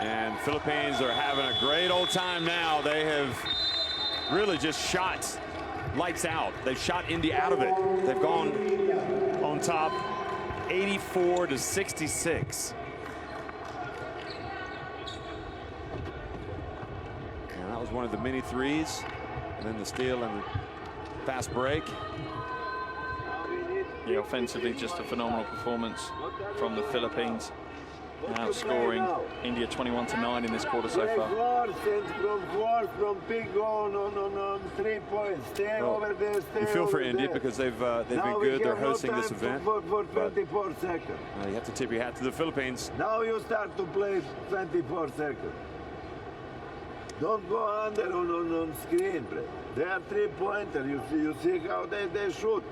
And Philippines are having a great old time now. They have really just shot lights out. They've shot India out of it. They've gone on top 84-66. And that was one of the many threes. And then the steal and the fast break. Yeah, offensively, just a phenomenal performance from the Philippines. Outscoring India 21-9 in this quarter so far. From big goal on 3 points. Stay over there. You feel for India because they've been good. They're hosting this event. For 24 seconds. You have to tip your hat to the Philippines. Now you start to play 24 seconds. Don't go under on screen. They are 3-pointer. You see how they shoot.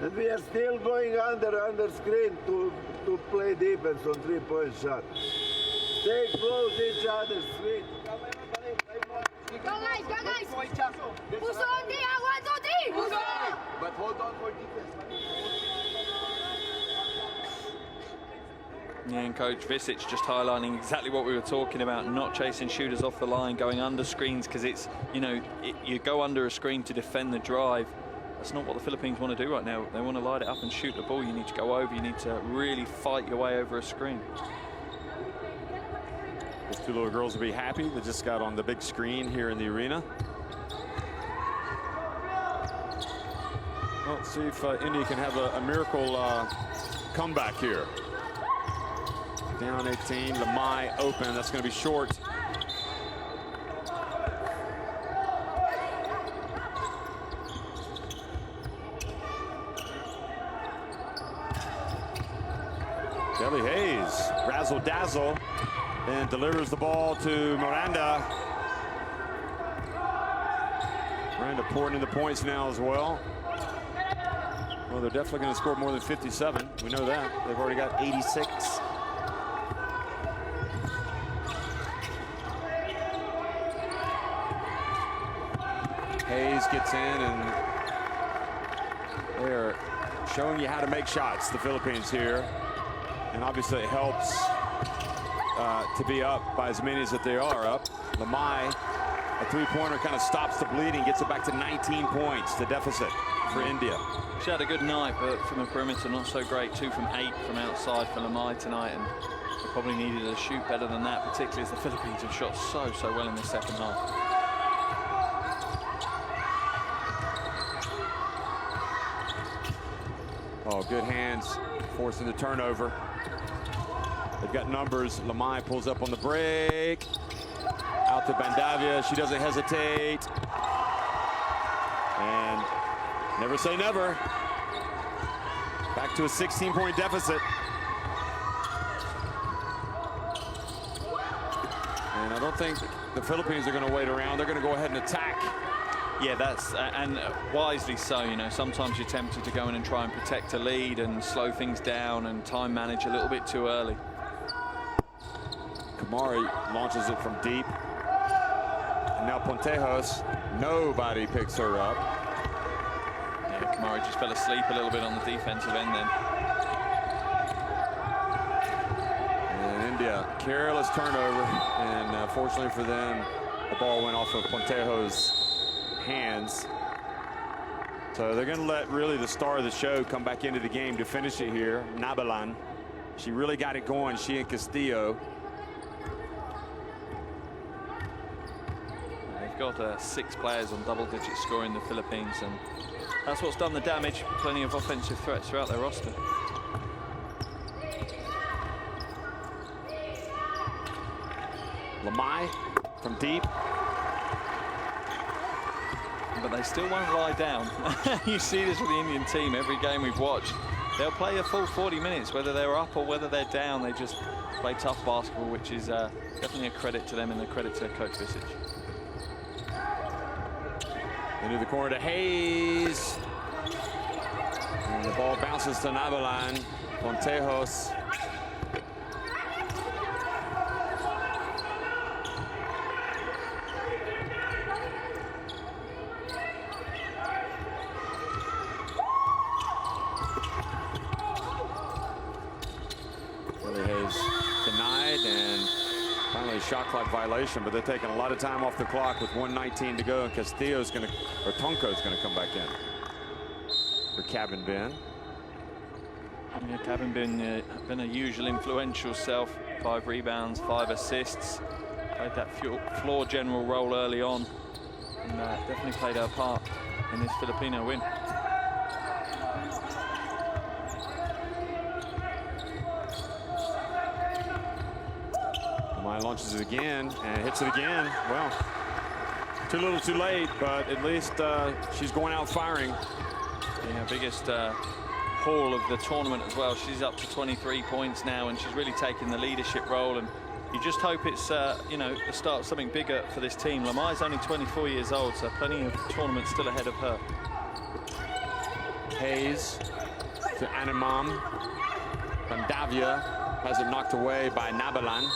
And we are still going under screen to play defense on 3-point shot. Stay close each other's screen. Go guys, go guys. Puso on D, 1, 2, 3. Puso. But hold on for defense. Yeah, and Coach Visic just highlighting exactly what we were talking about, not chasing shooters off the line, going under screens, because it's, you know, you go under a screen to defend the drive. That's not what the Philippines want to do right now. They want to light it up and shoot the ball. You need to go over. You need to really fight your way over a screen. Those two little girls will be happy. They just got on the big screen here in the arena. Well, let's see if India can have a miracle comeback here. Down 18, Lamai open. That's going to be short. Kelly Hayes, razzle dazzle, and delivers the ball to Miranda. Miranda pouring in the points now as well. Well, they're definitely going to score more than 57. We know that. They've already got 86. Hayes gets in, and they're showing you how to make shots, the Philippines here. And obviously it helps to be up by as many as that they are up. Lamai, a three-pointer, kind of stops the bleeding, gets it back to 19 points, the deficit for India. She had a good night, but from the perimeter, not so great. 2 from 8 from outside for Lamai tonight, and they probably needed to shoot better than that, particularly as the Philippines have shot so well in the second half. Oh, good hands, forcing the turnover. They've got numbers. Lamai pulls up on the break. Out to Bandavia. She doesn't hesitate. And never say never. Back to a 16-point deficit. And I don't think the Philippines are going to wait around. They're going to go ahead and attack. Yeah, that's and wisely so. You know, sometimes you're tempted to go in and try and protect a lead and slow things down and time manage a little bit too early. Kamari launches it from deep. And now Pontejos, nobody picks her up. Yeah, Kamari just fell asleep a little bit on the defensive end then. And India, careless turnover. And fortunately for them, the ball went off of Pontejos' hands. So they're going to let really the star of the show come back into the game to finish it here. Nabalan. She really got it going, she and Castillo. They've got 6 players on double-digit scoring, the Philippines, and that's what's done the damage. Plenty of offensive threats throughout their roster. Lamai from deep. But they still won't lie down. You see this with the Indian team every game we've watched. They'll play a full 40 minutes, whether they're up or whether they're down. They just play tough basketball, which is definitely a credit to them and a credit to Coach Visage. Into the corner to Hayes. And the ball bounces to Nabalan. Pontejos. Hayes denied, and finally a shot clock violation, but they're taking a lot of time off the clock with 1:19 to go, and Castillo's going to, or Tonko's going to come back in for Cabin Ben. Yeah, Cabin been a usual influential self. 5 rebounds, 5 assists. Played that floor general role early on, and definitely played her part in this Filipino win. Launches it again and hits it again. Well, too little too late, but at least she's going out firing. Yeah, biggest haul of the tournament as well. She's up to 23 points now, and she's really taking the leadership role, and you just hope it's you know, the start of something bigger for this team. Lamai's only 24 years old, so plenty of tournaments still ahead of her. Hayes to Animam. Bandavia has it knocked away by Nabalan.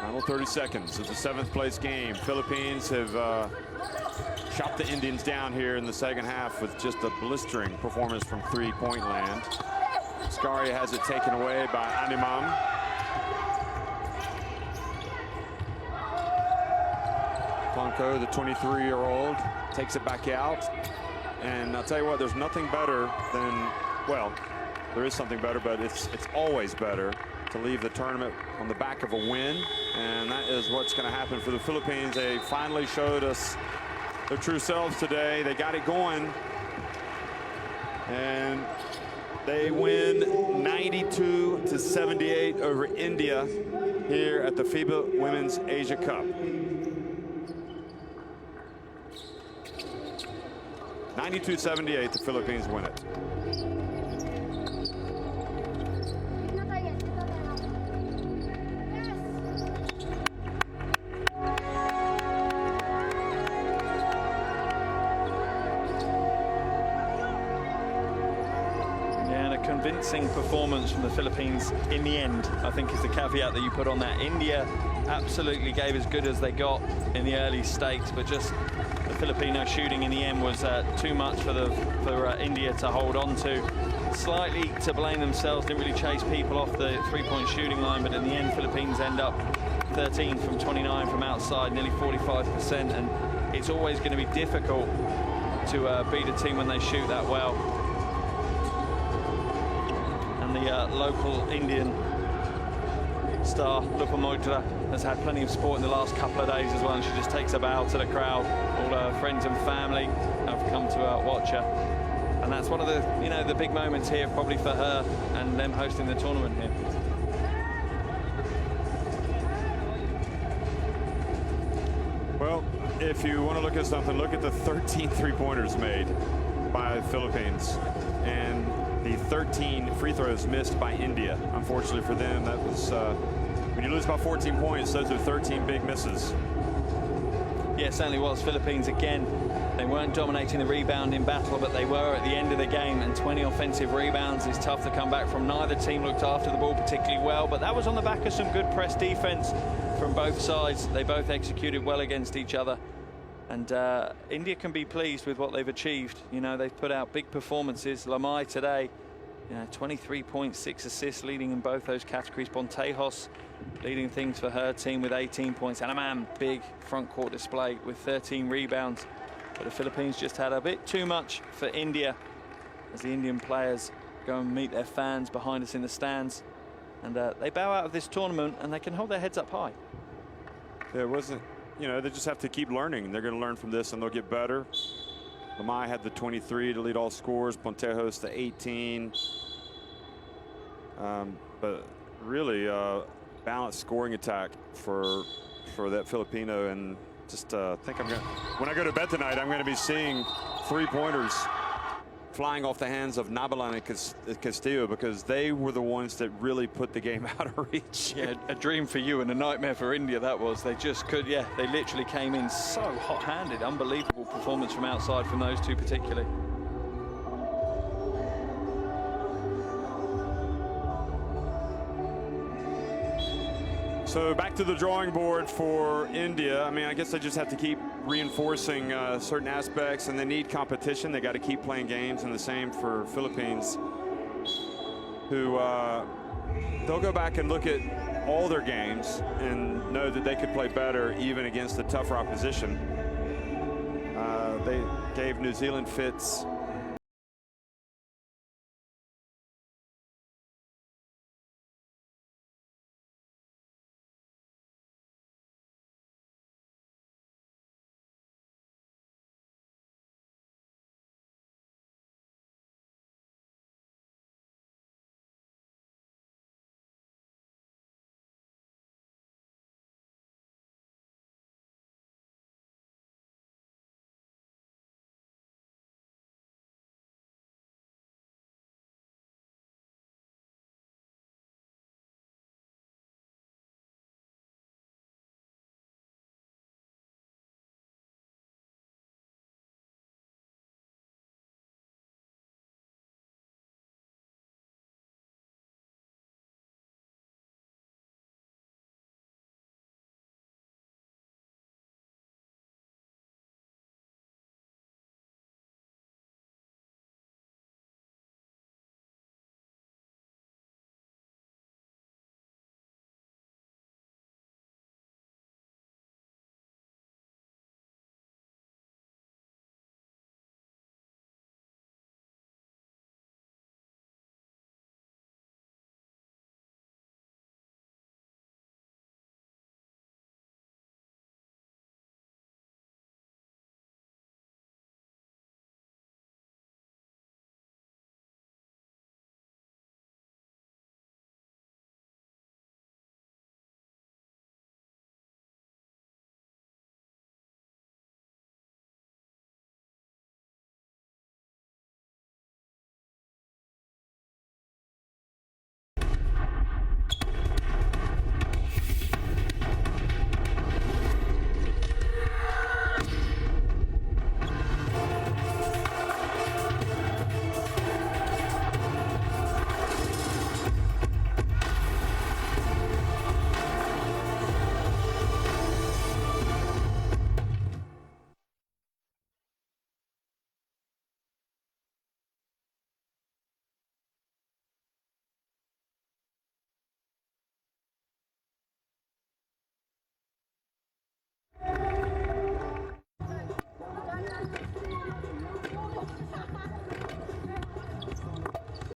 Final 30 seconds of the 7th place game. Philippines have shot the Indians down here in the second half with just a blistering performance from 3-point land. Scaria has it taken away by Animam. Tonko, the 23-year-old, takes it back out. And I'll tell you what, there's nothing better than, well, there is something better, but it's always better to leave the tournament on the back of a win, and that is what's going to happen for the Philippines. They finally showed us their true selves today. They got it going, and they win 92-78 over India here at the FIBA Women's Asia Cup. 92-78, the Philippines win it. Convincing performance from the Philippines in the end, I think, is the caveat that you put on that. India absolutely gave as good as they got in the early stakes, but just the Filipino shooting in the end was too much for India to hold on to. Slightly to blame themselves, didn't really chase people off the 3-point shooting line, but in the end Philippines end up 13 from 29 from outside, nearly 45%, and it's always going to be difficult to beat a team when they shoot that well. The local Indian star, Lupa Moidra, has had plenty of sport in the last couple of days as well, and she just takes a bow to the crowd. All her friends and family have come to watch her, and that's one of the, you know, the big moments here probably for her and them hosting the tournament here. Well, if you want to look at something, look at the 13 3-pointers made by the Philippines, and the 13 free throws missed by India. Unfortunately for them, that was when you lose by 14 points, those are 13 big misses. Yeah, it certainly was. Philippines again. They weren't dominating the rebounding battle, but they were at the end of the game, and 20 offensive rebounds is tough to come back from. Neither team looked after the ball particularly well, but that was on the back of some good press defense from both sides. They both executed well against each other, and India can be pleased with what they've achieved. You know, they've put out big performances. Lamai today, you know, 23 points, 6 assists, leading in both those categories. Bontejos leading things for her team with 18 points. And a man, big front court display with 13 rebounds. But the Philippines just had a bit too much for India as the Indian players go and meet their fans behind us in the stands. And they bow out of this tournament, and they can hold their heads up high. There wasn't, you know, they just have to keep learning. They're going to learn from this, and they'll get better. Lamai had the 23 to lead all scores. Bontejos the 18. But really balanced scoring attack for that Filipino, and just think when I go to bed tonight, I'm going to be seeing 3-pointers flying off the hands of Nabalan and Castillo, because they were the ones that really put the game out of reach. Yeah, a dream for you and a nightmare for India, that was. They just could, yeah, they literally came in so hot-handed. Unbelievable performance from outside from those two particularly. So back to the drawing board for India. I mean, I guess they just have to keep reinforcing certain aspects, and they need competition. They got to keep playing games, and the same for Philippines, who they'll go back and look at all their games and know that they could play better even against the tougher opposition. They gave New Zealand fits